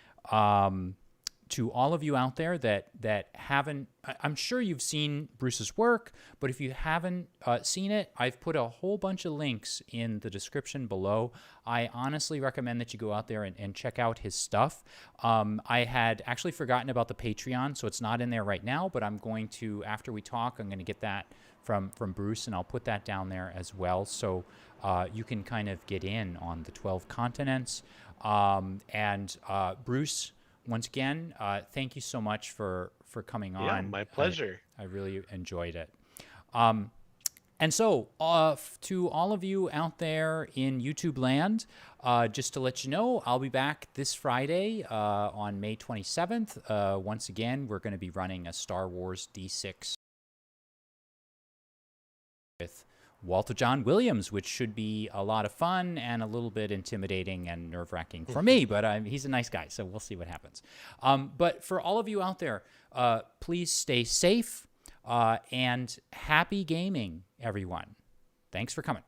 S1: to all of you out there that haven't, I'm sure you've seen Bruce's work, but if you haven't seen it, I've put a whole bunch of links in the description below. I honestly recommend that you go out there and check out his stuff. I had actually forgotten about the Patreon, so it's not in there right now, but I'm going to, after we talk, I'm going to get that from Bruce, and I'll put that down there as well, so you can kind of get in on the 12 continents. Bruce, once again, thank you so much for coming on.
S2: Yeah, my pleasure.
S1: I really enjoyed it. And so, to all of you out there in YouTube land, just to let you know, I'll be back this Friday on May 27th. Once again, we're going to be running a Star Wars D6 with Walter John Williams, which should be a lot of fun and a little bit intimidating and nerve-wracking for me, but he's a nice guy, so we'll see what happens. But for all of you out there, please stay safe and happy gaming, everyone. Thanks for coming.